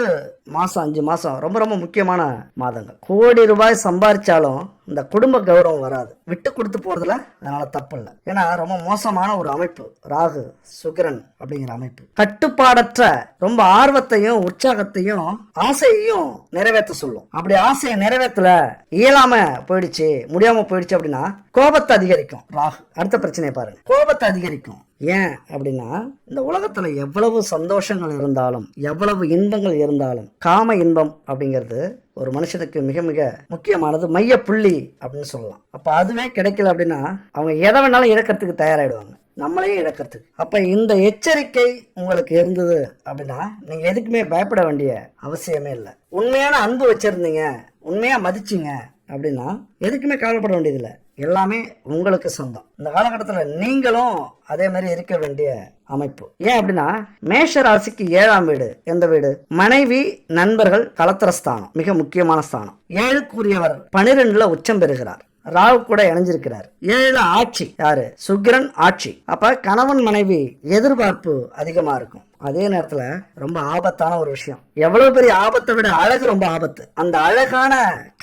மாசம் 5 மாசம் ரொம்ப ரொம்ப முக்கியமான மாதங்கள். கோடி ரூபாய் சம்பாதிச்சாலும் இந்த குடும்ப கௌரவம் வராது. விட்டு கொடுத்து போறதுல அதனால தப்பு இல்லை. ஏன்னா ரொம்ப மோசமான ஒரு அமைப்பு ராகு சுக்கிரன் அப்படிங்கிற அமைப்பு. கட்டுப்பாடற்ற ரொம்ப ஆர்வத்தையும் உற்சாகத்தையும் ஆசையையும் நிறைவேற்ற சொல்லும். அப்படி ஆசையை நிறைவேற்றல, இயலாம போயிடுச்சு, முடியாம போயிடுச்சு அப்படின்னா கோபத்தை அதிகரிக்கும் ராகு. அடுத்த பிரச்சனையை பாருங்க, கோபத்தை அதிகரிக்கும். ஏன் அப்படின்னா இந்த உலகத்துல எவ்வளவு சந்தோஷங்கள் இருந்தாலும் எவ்வளவு இன்பங்கள் இருந்தாலும் காம இன்பம் அப்படிங்கிறது ஒரு மனுஷனுக்கு மிக மிக முக்கியமானது, மைய புள்ளி அப்படின்னு சொல்லலாம். அப்ப அதுவே கிடைக்கல அப்படின்னா அவங்க எதை வேணாலும் இழக்கிறதுக்கு தயாராயிடுவாங்க, நம்மளையும் இழக்கிறதுக்கு. அப்ப இந்த எச்சரிக்கை உங்களுக்கு இருந்தது அப்படின்னா நீங்க எதுக்குமே பயப்பட வேண்டிய அவசியமே இல்லை. உண்மையான அன்பு வச்சிருந்தீங்க, உண்மையா மதிச்சிங்க அப்படின்னா எதுக்குமே கவலைப்பட வேண்டியதில்லை. எல்லாமே உங்களுக்கு சொந்தம். இந்த காலகட்டத்தில் நீங்களும் அதே மாதிரி இருக்க வேண்டிய அமைப்பு. ஏன் அப்படின்னா மேஷ ராசிக்கு 7ஆம் வீடு எந்த வீடு? மனைவி, நண்பர்கள், கலத்திர ஸ்தானம், மிக முக்கியமான ஸ்தானம். 7க்குரியவர் 12ல உச்சம் பெறுகிறார். ராகு கூட இணைஞ்சிருக்கிறார். 7 ஆட்சி யாரு? சுக்கிரன் ஆட்சி. அப்ப கணவன் மனைவி எதிர்பார்ப்பு அதிகமா இருக்கும். அதே நேரத்துல ரொம்ப ஆபத்தான ஒரு விஷயம். எவ்வளவு பெரிய ஆபத்தை விட அழகு ரொம்ப ஆபத்து. அந்த அழகான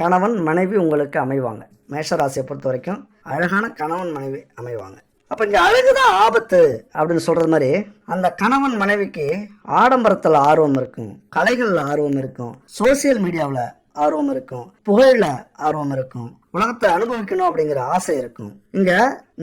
கணவன் மனைவி உங்களுக்கு அமைவாங்க. மேஷராசியை பொறுத்த வரைக்கும் அழகான கணவன் மனைவி அமைவாங்க. அப்ப இங்க அழகுதான் ஆபத்து அப்படின்னு சொல்றது மாதிரி அந்த கணவன் மனைவிக்கு ஆடம்பரத்துல ஆர்வம் இருக்கும், கலைகள்ல ஆர்வம் இருக்கும், சோசியல் மீடியாவில் ஆர்வம் இருக்கும், புகழ்ல ஆர்வம் இருக்கும், உலகத்தை அனுபவிக்கணும் அப்படிங்கிற ஆசை இருக்கும். இங்க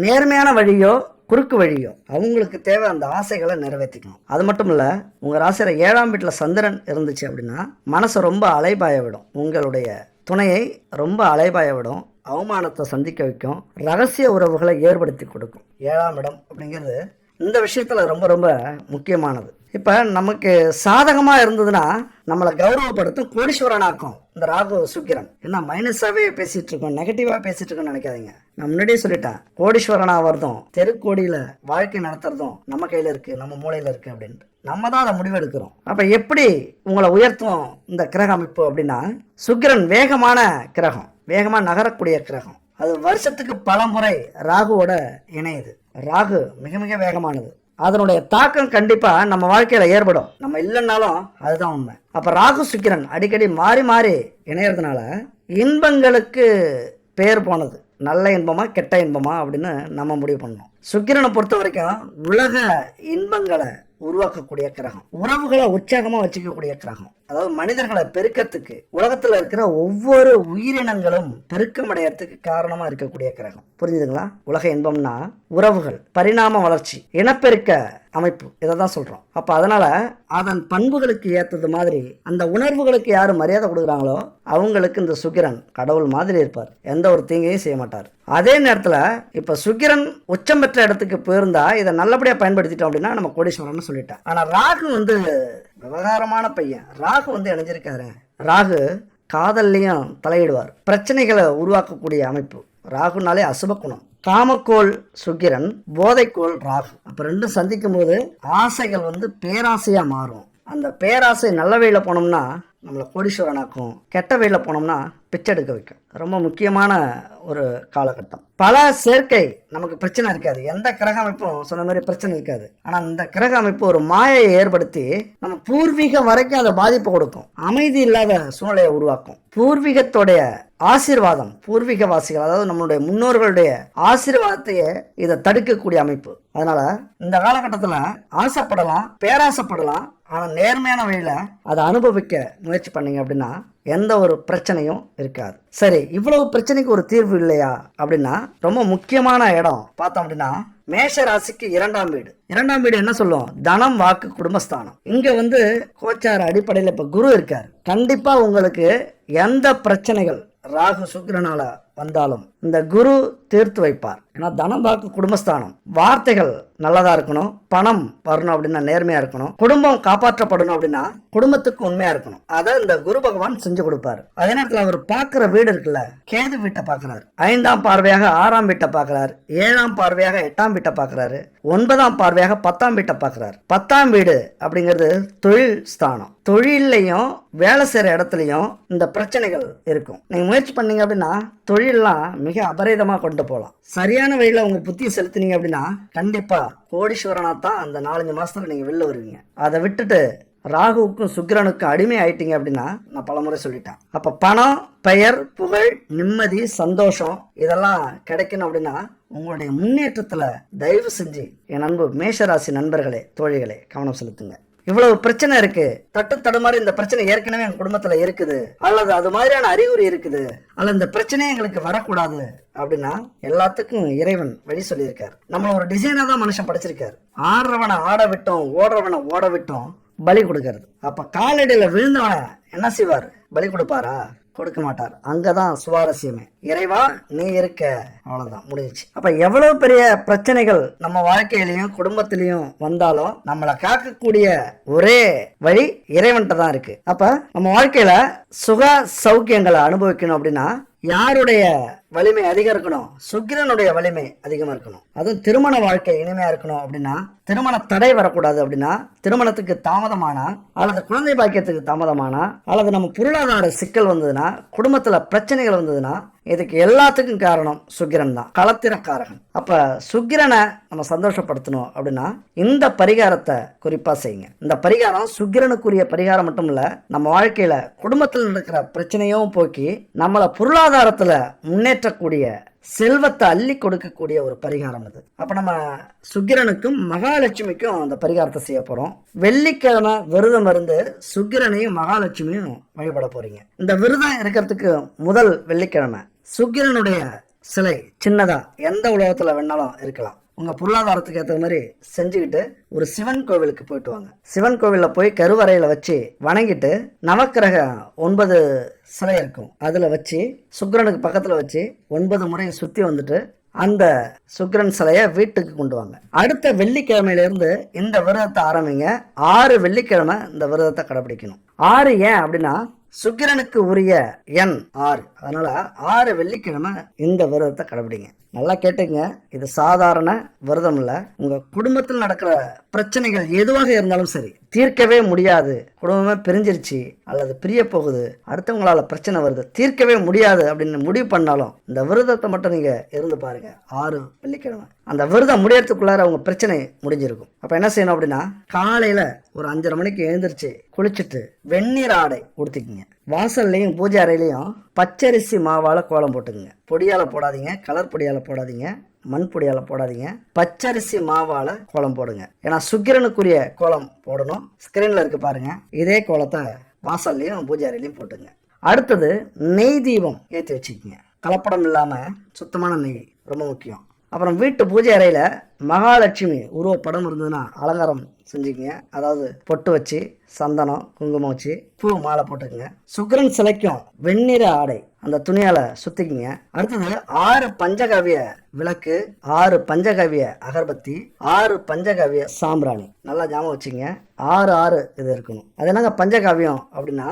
நேர்மையான வழியோ குறுக்கு வழியோ அவங்களுக்கு தேவை அந்த ஆசைகளை நிறைவேற்றிக்கணும். அது மட்டும் இல்ல, உங்க ராசியில 7ஆம் வீட்டுல சந்திரன் இருந்துச்சு அப்படின்னா மனசை ரொம்ப அலைபாய விடும், உங்களுடைய துணையை ரொம்ப அலைபாய விடும், அவமானத்தை சந்திக்க வைக்கும், ரகசிய உறவுகளை ஏற்படுத்தி கொடுக்கும். 7ஆம் இடம் அப்படிங்கிறது இந்த விஷயத்துல ரொம்ப ரொம்ப முக்கியமானது. இப்ப நமக்கு சாதகமா இருந்ததுன்னா நம்மளை கௌரவப்படுத்தும், கோடீஸ்வரனாக்கும் இந்த ராகு சுக்கிரன். என்ன மைனஸாவே பேசிட்டு இருக்கோம், நெகட்டிவா பேசிட்டு இருக்கோம்னு நினைக்காதீங்க. நான் முன்னாடியே சொல்லிட்டேன், கோடீஸ்வரனா வருதும் தெருக்கோடியில வாழ்க்கை நடத்துறதும் நம்ம கையில இருக்கு, நம்ம மூளையில இருக்கு அப்படின்ட்டு. நம்ம தான் அதை முடிவெடுக்கிறோம். அப்ப எப்படி உங்களை உயர்த்தும் இந்த கிரக அமைப்பு அப்படின்னா, சுக்கிரன் வேகமான கிரகம், வேகமா நகரக்கூடிய கிரகம். அது வருஷத்துக்கு பல முறை ராகுவோட இணையுது. ராகு மிக மிக வேகமானது. அதனுடைய தாக்கம் கண்டிப்பா நம்ம வாழ்க்கையில ஏற்படும், நம்ம இல்லைன்னாலும் அதுதான் உண்மை. அப்ப ராகு சுக்கிரன் அடிக்கடி மாறி மாறி இணையறதுனால இன்பங்களுக்கு பேர் போனது நல்ல இன்பமா கெட்ட இன்பமா அப்படின்னு நம்ம முடிவு பண்ணணும். சுக்கிரனை பொறுத்த வரைக்கும் உலக இன்பங்களை உருவாக்கக்கூடிய கிரகம், உறவுகளை உற்சாகமா வச்சுக்கக்கூடிய கிரகம். அதாவது மனிதர்களை பெருக்கத்துக்கு, உலகத்துல இருக்கிற ஒவ்வொரு உயிரினங்களும் பெருக்கம் அடையறதுக்கு காரணமா இருக்கக்கூடிய கிரகம். புரிஞ்சுதுங்களா? உலக இன்பம்னா உறவுகள், பரிணாம வளர்ச்சி, இனப்பெருக்க அமைப்பு, இதை தான் சொல்றோம். அப்ப அதனால அதன் பண்புகளுக்கு ஏற்றது மாதிரி அந்த உணர்வுகளுக்கு யாரு மரியாதை கொடுக்குறாங்களோ அவங்களுக்கு இந்த சுக்கிரன் கடவுள் மாதிரி இருப்பார், எந்த ஒரு தீங்கையும் செய்ய மாட்டார். அதே நேரத்துல இப்ப சுக்கிரன் உச்சம் பெற்ற இடத்துக்கு போயிருந்தா இதை நல்லபடியா பயன்படுத்திட்டோம் அப்படின்னா நம்ம கோடீஸ்வரன் சொல்லிட்டேன். ஆனா ராகு விவகாரமான பையன். ராகு இணைஞ்சிருக்காரு. ராகு காதல்லையும் தலையிடுவார், பிரச்சனைகளை உருவாக்கக்கூடிய அமைப்பு. ராகுனாலே அசுப குணம். காமக்கோள் சுக்கிரன், போதைக்கோள் ராகு. அப்ப ரெண்டும் சந்திக்கும் போது ஆசைகள் பேராசையா மாறும். அந்த பேராசை நல்ல வழியில போனோம்னா நம்மளை கோடீஸ்வரனாக்கும், கெட்ட வழியில போனோம்னா பிச்சை எடுக்க வைக்கும். ரொம்ப முக்கியமான ஒரு காலகட்டம். பல சேர்க்கை நமக்கு பிரச்சனை இருக்காது, எந்த கிரக அமைப்பும் சொன்ன மாதிரி பிரச்சனை இருக்காது. ஆனா இந்த கிரக அமைப்பு ஒரு மாயையை ஏற்படுத்தி நம்ம பூர்வீகம் வரைக்கும் அதை பாதிப்பு கொடுக்கும், அமைதி இல்லாத சூழ்நிலையை உருவாக்கும். பூர்வீகத்தோடைய ஆசீர்வாதம், பூர்வீக வாசிகள் அதாவது நம்மளுடைய முன்னோர்களுடைய ஆசீர்வாதத்தையே இதை தடுக்கக்கூடிய அமைப்பு. அதனால இந்த காலகட்டத்துல ஆசைப்படலாம், பேராசைப்படலாம், ஆனா நேர்மையான வழியில அதை அனுபவிக்க முயற்சி பண்ணீங்க அப்படின்னா எந்த ஒரு பிரச்சனையும் இருக்காது. சரி, இவ்வளவு பிரச்சனைக்கு ஒரு தீர்வு இல்லையா அப்படின்னா ரொம்ப முக்கியமான இடம் பார்த்தோம் அப்படின்னா மேஷ ராசிக்கு 2ஆம் வீடு. 2ஆம் வீடு என்ன சொல்லும்? தனம், வாக்கு, குடும்பஸ்தானம். இங்க கோச்சார அடிப்படையில் இப்ப குரு இருக்காரு. கண்டிப்பா உங்களுக்கு எந்த பிரச்சனைகள் ராகு சுக்கிரனால வந்தாலும் இந்த குரு தீர்த்து வைப்பார். ஏன்னா தனம், வாக்கு, குடும்பஸ்தானம். வார்த்தைகள் நல்லதா இருக்கணும், பணம் வரணும் அப்படின்னா நேர்மையா இருக்கணும், குடும்பம் காப்பாற்றப்படணும் அப்படின்னா குடும்பத்துக்கு உண்மையா இருக்கணும். அதை இந்த குரு பகவான் செஞ்சு கொடுப்பாரு. அதே நேரத்தில் அவர் பார்க்கிற வீடு இருக்குல்ல, கேது வீட்டை பார்க்கிறாரு, 5ஆம் பார்வையாக 6ஆம் வீட்டை பார்க்கிறாரு, 7ஆம் பார்வையாக 8ஆம் வீட்டை பார்க்கிறாரு, 9ஆம் பார்வையாக 10ஆம் வீட்டை பார்க்கிறாரு. 10ஆம் வீடு அப்படிங்கிறது தொழில் ஸ்தானம். தொழிலையும் வேலை செய்யற இடத்துலயும் இந்த பிரச்சனைகள் இருக்கும். நீங்க முயற்சி பண்ணீங்க அப்படின்னா தொழிலெல்லாம் மிக அபரிதமா கொண்டு போகலாம். சரியான வழியில உங்க புத்தியை செலுத்தினீங்க அப்படின்னா கண்டிப்பா கோடீஸ்வரனா தான் அந்த 4-5 மாசத்துல நீங்க வெளில வருவீங்க. அதை விட்டுட்டு ராகுவுக்கும் சுக்கிரனுக்கும் அடிமை ஆயிட்டீங்க அப்படின்னா நான் பலமுறை சொல்லிட்டேன். அப்ப பணம், பெயர், புகழ், நிம்மதி, சந்தோஷம் இதெல்லாம் கிடைக்கணும் அப்படின்னா உங்களுடைய முன்னேற்றத்துல தயவு செஞ்சு என் அன்பு மேஷராசி நண்பர்களே, தோழிகளே கவனம் செலுத்துங்க. இவ்வளவு பிரச்சனை இருக்கு, தட்டு தடுமாறி இந்த பிரச்சனை ஏற்கனவே எங்க குடும்பத்துல இருக்குது, அல்லது அது மாதிரியான அறிகுறி இருக்குது, அல்லது இந்த பிரச்சனையே எங்களுக்கு வரக்கூடாது அப்படின்னா எல்லாத்துக்கும் இறைவன் வழி சொல்லியிருக்காரு. நம்மள ஒரு டிசைனா தான் மனுஷன் படைச்சிருக்காரு. ஆடுறவனை ஆட விட்டோம், ஓடுறவனை ஓட விட்டோம், பலி கொடுக்கறது. அப்ப காலடியில விழுந்தவனை என்ன செய்வார்? பலி கொடுப்பாரா? கொடுக்க மாட்டார். அங்கதான் சுவாரஸ்யமே. இறைவா நீ இருக்க, அவ்வளவுதான், முடிஞ்சிச்சு. அப்ப எவ்வளவு பெரிய பிரச்சனைகள் நம்ம வாழ்க்கையிலையும் குடும்பத்திலையும் வந்தாலும் நம்மளை காக்கக்கூடிய ஒரே வழி இறைவன்கிட்ட தான் இருக்கு. அப்ப நம்ம வாழ்க்கையில சுக சௌக்கியங்களை அனுபவிக்கணும் அப்படின்னா யாருடைய வலிமை அதிகம் இருக்கணும், சுக்கிரனுடைய வலிமை அதிகமா இருக்கணும். அதுவும் திருமண வாழ்க்கை இனிமையா இருக்கணும் அப்படின்னா, திருமண தடை வரக்கூடாது அப்படின்னா, திருமணத்துக்கு தாமதமானா அல்லது குழந்தை பாக்கியத்துக்கு தாமதமானா அல்லது நம்ம பொருளாதார சிக்கல் வந்ததுன்னா, குடும்பத்துல பிரச்சனைகள் வந்ததுன்னா, இதுக்கு எல்லாத்துக்கும் காரணம் சுக்கிரன் தான், களத்திரக்காரகன். அப்ப சுக்கிரனை நம்ம சந்தோஷப்படுத்தணும் அப்படின்னா இந்த பரிகாரத்தை குறிப்பா செய்யுங்க. இந்த பரிகாரம் சுக்கிரனுக்குரிய பரிகாரம் மட்டும் இல்ல, நம்ம வாழ்க்கையில குடும்பத்தில் நடக்கிற பிரச்சனையும் போக்கி நம்மளை பொருளாதாரத்துல முன்னேற்றக்கூடிய செல்வத்தை அள்ளி கொடுக்கக்கூடிய ஒரு பரிகாரம் அது. அப்ப நம்ம சுக்கிரனுக்கும் மகாலட்சுமிக்கும் அந்த பரிகாரத்தை செய்ய போறோம். வெள்ளிக்கிழமை விரதம் இருந்து சுக்கிரனையும் மகாலட்சுமியும் வழிபட போறீங்க. இந்த விரதம் இருக்கிறதுக்கு முதல் வெள்ளிக்கிழமை சுக்கிரனுடைய சிலை சின்னதா எந்த உலகத்துல வேணாலும் இருக்கலாம், உங்க பொருளாதாரத்துக்கு ஏற்ற மாதிரி செஞ்சுக்கிட்டு ஒரு சிவன் கோவிலுக்கு போயிட்டு வாங்க. சிவன் கோவில்ல போய் கருவறையில வச்சு வணங்கிட்டு நவக்கிரக 9 சிலை இருக்கும், அதுல வச்சு சுக்கிரனுக்கு பக்கத்துல வச்சு 9 முறை சுத்தி வந்துட்டு அந்த சுக்கிரன் சிலைய வீட்டுக்கு கொண்டு வாங்க. அடுத்த வெள்ளிக்கிழமையில இருந்து இந்த விரதத்தை ஆரம்பிங்க. 6 வெள்ளிக்கிழமை இந்த விரதத்தை கடைபிடிக்கணும். 6 ஏன் அப்படின்னா சுக்கிரனுக்கு உரிய எண் 6, அதனால 6 வெள்ளிக்கிழமை இந்த விரதத்தை கடைபிடிங்க. நல்லா கேட்டுங்க, இது சாதாரண விரதம் இல்ல. உங்க குடும்பத்தில் நடக்கிற பிரச்சனைகள் எதுவாக இருந்தாலும் சரி, தீர்க்கவே முடியாது, குடும்பமே பிரிஞ்சிருச்சு அல்லது பிரிய போகுது, அடுத்தவங்களால பிரச்சனை வருது, தீர்க்கவே முடியாது அப்படின்னு முடிவு பண்ணாலும் இந்த விரதத்தை மட்டும் நீங்க இருந்து பாருங்க. 6 வெள்ளிக்கிழமை அந்த விரதம் முடியறதுக்குள்ளார அவங்க பிரச்சனை முடிஞ்சிருக்கும். அப்ப என்ன செய்யணும் அப்படின்னா, காலையில ஒரு 5:30 மணிக்கு எழுந்திரிச்சு குளிச்சுட்டு வெந்நீர் ஆடை உடுத்திக்குங்க. வாசல்லையும் பூஜை அறையிலையும் பச்சரிசி மாவால கோலம் போட்டுக்குங்க. பொடியால போடாதீங்க, கலர் பொடியால போடாதீங்க, மண் பொடியால போடாதீங்க, பச்சரிசி மாவால கோலம் போடுங்க. ஏன்னா சுக்கிரனுக்குரிய கோலம் போடணும். ஸ்கிரீன்ல இருக்கு பாருங்க, இதே கோலத்தை வாசல்லையும் பூஜை அறையிலையும் போட்டுங்க. அடுத்தது நெய் தீபம் ஏற்றி வச்சுக்கோங்க. கலப்படம் இல்லாம சுத்தமான நெய் ரொம்ப முக்கியம். அப்புறம் வீட்டு பூஜை அறையில மகாலட்சுமி உருவப்படம் இருந்ததுன்னா அலங்காரம் செஞ்சுக்கங்க. அதாவது பொட்டு வச்சு சந்தனம் குங்குமம் வச்சு பூ மாலை போட்டுக்குங்க. சுக்கிரன் சிலைக்கும் வெண்ணிற ஆடை அந்த துணியால சுத்திக்குங்க. அடுத்தது 6 பஞ்சகவிய விளக்கு, 6 பஞ்சகவிய அகர்பத்தி, 6 பஞ்சகவிய சாம்பிராணி. நல்லா ஞாபகம் வச்சுங்க, 6 இது இருக்கணும். அது என்னங்க பஞ்சகாவியம் அப்படின்னா,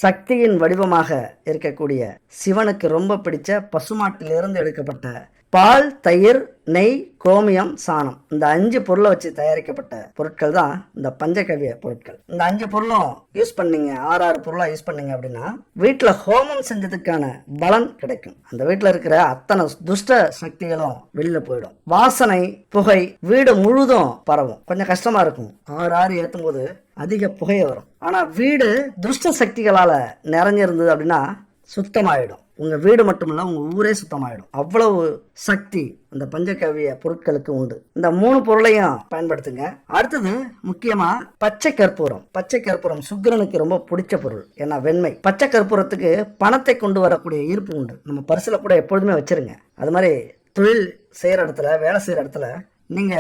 சக்தியின் வடிவமாக இருக்கக்கூடிய சிவனுக்கு ரொம்ப பிடிச்ச பசுமாட்டிலிருந்து எடுக்கப்பட்ட பால், தயிர், நெய், கோமியம், சாணம், இந்த 5 பொருளை வச்சு தயாரிக்கப்பட்ட பொருட்கள் தான் இந்த பஞ்சகவிய பொருட்கள். இந்த 5 பொருளும் யூஸ் பண்ணீங்க, 6 பொருளா யூஸ் பண்ணீங்க அப்படின்னா வீட்டுல ஹோமம் செஞ்சதுக்கான பலன் கிடைக்கும். அந்த வீட்டுல இருக்கிற அத்தனை துஷ்ட சக்திகளும் வெளியில போயிடும். வாசனை, புகை வீடு முழுதும் பரவும். கொஞ்சம் கஷ்டமா இருக்கும், 6 ஏற்றும் போது அதிக புகையை வரும். ஆனா வீடு துஷ்ட சக்திகளால நிறைஞ்சிருந்தது அப்படின்னா சுத்தமாயிடும். உங்க வீடு மட்டுமில்ல, உங்க ஊரே சுத்தமாயிடும். அவ்வளவு சக்தி இந்த பஞ்சகவிய பொருட்களுக்கு உண்டு. இந்த 3 பொருளையும் பயன்படுத்துங்க. அடுத்தது முக்கியமா பச்சை கற்பூரம். பச்சை கற்பூரம் சுக்கிரனுக்கு ரொம்ப பிடிச்ச பொருள். ஏன்னா வெண்மை. பச்சை கற்பூரத்துக்கு பணத்தை கொண்டு வரக்கூடிய ஈர்ப்பு உண்டு. நம்ம பரிசுல கூட எப்பொழுதுமே வச்சிருங்க. அது மாதிரி தொழில் செய்யற இடத்துல, வேலை செய்யற இடத்துல, நீங்க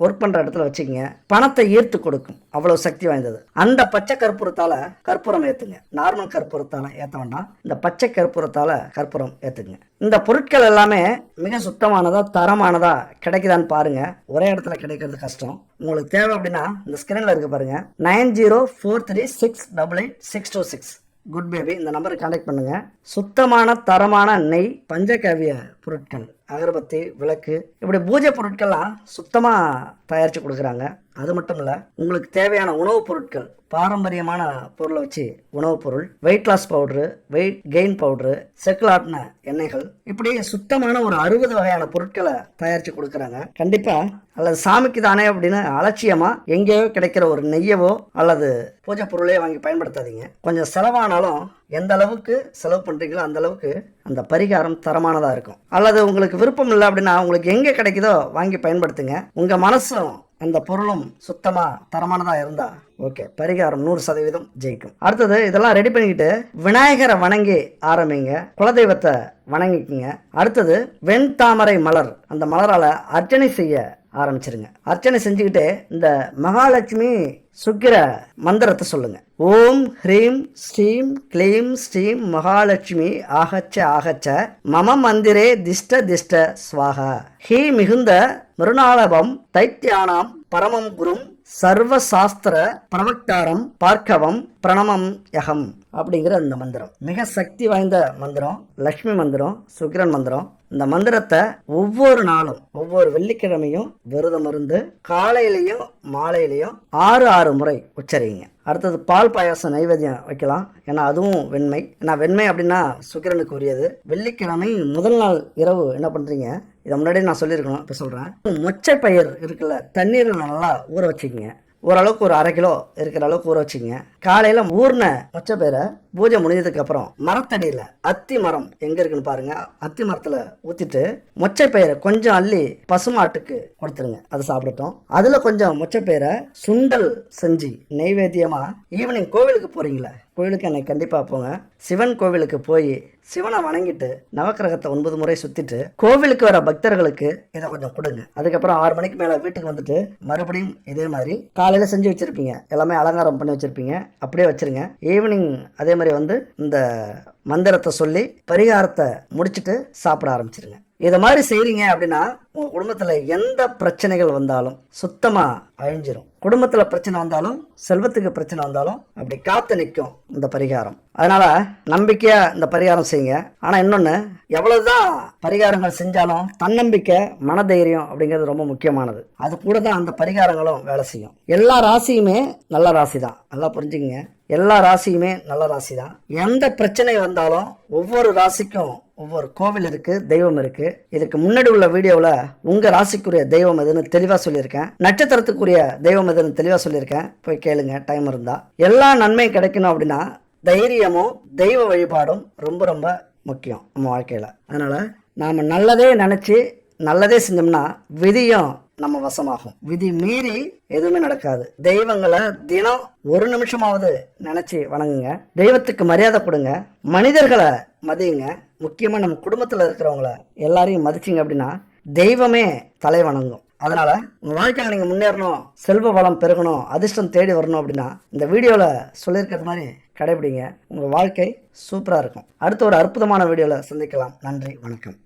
ஒர்க் பண்ற இடத்துல வச்சுக்கங்க, பணத்தை ஈர்த்து கொடுக்கும். அவ்வளவு சக்தி வாய்ந்தது. அந்த பச்சை கற்பூரத்தால கற்பூரம் ஏத்துங்க. நார்மல் கற்பூரத்தால ஏத்த வேண்டாம், இந்த பச்சை கற்பூரத்தால கற்பூரம் ஏத்துங்க. இந்த பொருட்கள் எல்லாமே மிக சுத்தமானதா தரமானதா கிடைக்குதான்னு பாருங்க. ஒரே இடத்துல கிடைக்கிறது கஷ்டம். உங்களுக்கு தேவை அப்படின்னா இந்த ஸ்கிரீன்ல இருக்கு பாருங்க, 9043688626 குட் பேபி, இந்த நம்பருக்கு கான்டாக்ட் பண்ணுங்க. சுத்தமான தரமான நெய், பஞ்சகவிய பொருட்கள், அகர்பத்தி, விளக்கு, இப்படி பூஜை பொருட்கள்லாம் சுத்தமா தயாரிச்சு கொடுக்குறாங்க. அது மட்டும் இல்ல, உங்களுக்கு தேவையான உணவுப் பொருட்கள், பாரம்பரியமான பொருளை வச்சு உணவுப் பொருள், weight loss powder, weight gain powder, செக்குலாட்டின எண்ணெய்கள், இப்படி சுத்தமான ஒரு 60 வகையான பொருட்களை தயாரிச்சு கொடுக்குறாங்க. கண்டிப்பா அல்லது சாமிக்கு தானே அப்படின்னு அலட்சியமா எங்கேயோ கிடைக்கிற ஒரு நெய்யவோ அல்லது பூஜை பொருளையோ வாங்கி பயன்படுத்தாதீங்க. கொஞ்சம் செலவானாலும் எந்த அளவுக்கு செலவு பண்றீங்களோ அந்த அளவுக்கு அந்த பரிகாரம் தரமானதா இருக்கும். அல்லது உங்களுக்கு விருப்பம் இல்லை அப்படின்னா உங்களுக்கு எங்க கிடைக்குதோ வாங்கி பயன்படுத்துங்க. உங்க மனசும் அந்த பொருளும் சுத்தமா தரமானதா இருந்தா ஓகே, பரிகாரம் 100% ஜெயிக்கும். அடுத்தது இதெல்லாம் ரெடி பண்ணிக்கிட்டு விநாயகரை வணங்கி ஆரம்பிங்க. குலதெய்வத்தை வணங்கிக்குங்க. அடுத்தது வெண்தாமரை மலர், அந்த மலரால அர்ச்சனை செய்ய ஆரம்பிச்சிருங்க. அர்ச்சனை செஞ்சுக்கிட்டு இந்த மகாலட்சுமி சுக்கிர மந்திரத்தை சொல்லுங்க. ஓம் ஹ்ரீம் ஸ்ரீம் க்ளீம் ஸ்ரீம் மகாலட்சுமி ஆகச்ச ஆகச்ச மம மந்திரே திஷ்ட திஷ்ட ஸ்வாகா ஹீ மிகுந்த மிருணாளபம் தைத்தியானாம் பரமம் குரும் சர்வ சாஸ்திர பிரவக்தாரம் பார்க்கவம் பிரணமம் யகம் அப்படிங்கிற இந்த மந்திரம் மிக சக்தி வாய்ந்த மந்திரம். லக்ஷ்மி மந்திரம், சுக்கிரன் மந்திரம். இந்த மந்திரத்தை ஒவ்வொரு நாளும் ஒவ்வொரு வெள்ளிக்கிழமையும் விரதம் இருந்து காலையிலையும் மாலையிலையும் 6 முறை உச்சரிங்க. அடுத்தது பால் பாயாசம் நைவேத்தியம் வைக்கலாம். ஏன்னா அதுவும் வெண்மை. ஏன்னா வெண்மை அப்படின்னா சுக்கிரனுக்கு உரியது. வெள்ளிக்கிழமை முதல் நாள் இரவு என்ன பண்றீங்க, இதை முன்னாடியே நான் சொல்லியிருக்கணும், இப்போ சொல்கிறேன். மொச்சை பயிர் இருக்குல்ல, தண்ணீரில் நல்லா ஊற வச்சுக்கோங்க. ஓரளவுக்கு ஒரு 1/2 கிலோ இருக்கிற அளவுக்கு ஊற வச்சுங்க. காலையில் ஊர்ன மொச்சை பயிரை பூஜை முடிஞ்சதுக்கு அப்புறம் மரத்தடியில் அத்தி மரம் எங்கே இருக்குன்னு பாருங்க, அத்தி மரத்தில் ஊற்றிட்டு மொச்சை பயிரை கொஞ்சம் அள்ளி பசுமாட்டுக்கு கொடுத்துருங்க, அது சாப்பிடட்டும். அதில் கொஞ்சம் மொச்சை பயிரை சுண்டல் செஞ்சு நெய்வேத்தியமாக ஈவினிங் கோவிலுக்கு போகிறீங்களே, கோவிலுக்கு என்னை கண்டிப்பாக போங்க. சிவன் கோவிலுக்கு போய் சிவனை வணங்கிட்டு நவக்கிரகத்தை 9 முறை சுற்றிட்டு கோவிலுக்கு வர பக்தர்களுக்கு இதை கொஞ்சம் கொடுங்க. அதுக்கப்புறம் 6 மணிக்கு மேலே வீட்டுக்கு வந்துட்டு மறுபடியும் இதே மாதிரி காலையில் செஞ்சு வச்சுருப்பீங்க, எல்லாமே அலங்காரம் பண்ணி வச்சுருப்பீங்க, அப்படியே வச்சுருங்க. ஈவினிங் அதே மாதிரி வந்து இந்த மந்திரத்தை சொல்லி பரிகாரத்தை முடிச்சுட்டு சாப்பிட ஆரம்பிச்சிருங்க. இதை மாதிரி செய்கிறீங்க அப்படின்னா உங்கள் குடும்பத்தில் எந்த பிரச்சனைகள் வந்தாலும் சுத்தமாக அழிஞ்சிரும். குடும்பத்தில் பிரச்சனை வந்தாலும் செல்வத்துக்கு பிரச்சனை வந்தாலும் அப்படி காத்து நிற்கும் இந்த பரிகாரம். அதனால நம்பிக்கையாக இந்த பரிகாரம் செய்யுங்க. ஆனால் இன்னொன்று, எவ்வளவுதான் பரிகாரங்கள் செஞ்சாலும் தன்னம்பிக்கை, மனதைரியம் அப்படிங்கிறது ரொம்ப முக்கியமானது. அது கூட தான் அந்த பரிகாரங்களும் வேலை செய்யும். எல்லா ராசியுமே நல்ல ராசி தான், நல்லா புரிஞ்சுக்கங்க. எல்லா ராசியுமே நல்ல ராசி தான். எந்த பிரச்சனை வந்தாலும் ஒவ்வொரு ராசிக்கும் ஒவ்வொரு கோவில் இருக்கு, தெய்வம் இருக்கு. இதுக்கு முன்னாடி உள்ள வீடியோவில் உங்க ராசிக்குரிய தெய்வம் எதுன்னு தெளிவா சொல்லியிருக்கேன், நட்சத்திரத்துக்குரிய தெய்வம் எதுன்னு தெளிவா சொல்லியிருக்கேன், போய் கேளுங்க டைம் இருந்தா. எல்லா நன்மையும் கிடைக்கணும் அப்படின்னா தைரியமும் தெய்வ வழிபாடும் ரொம்ப ரொம்ப முக்கியம் நம்ம வாழ்க்கையில. அதனால நாம நல்லதே நினைச்சு நல்லதே செஞ்சோம்னா விதியும் நம்ம வசமாகும். விதி மீறி எதுவுமே நடக்காது. தெய்வங்களை தினம் 1 நிமிஷமாவது நினைச்சு வணங்குங்க. தெய்வத்துக்கு மரியாதை கொடுங்க. மனிதர்களை மதியுங்க. முக்கியமா நம்ம குடும்பத்துல இருக்கிறவங்கள எல்லாரையும் மதிச்சிங்க அப்படின்னா தெய்வமே தலை வணங்கும். அதனால உங்க வாழ்க்கையில நீங்க முன்னேறணும், செல்வ வளம் பெருகணும், அதிர்ஷ்டம் தேடி வரணும் அப்படின்னா இந்த வீடியோல சொல்லியிருக்கிறது மாதிரி கடைபிடிங்க. உங்க வாழ்க்கை சூப்பரா இருக்கும். அடுத்த ஒரு அற்புதமான வீடியோல சந்திக்கலாம். நன்றி, வணக்கம்.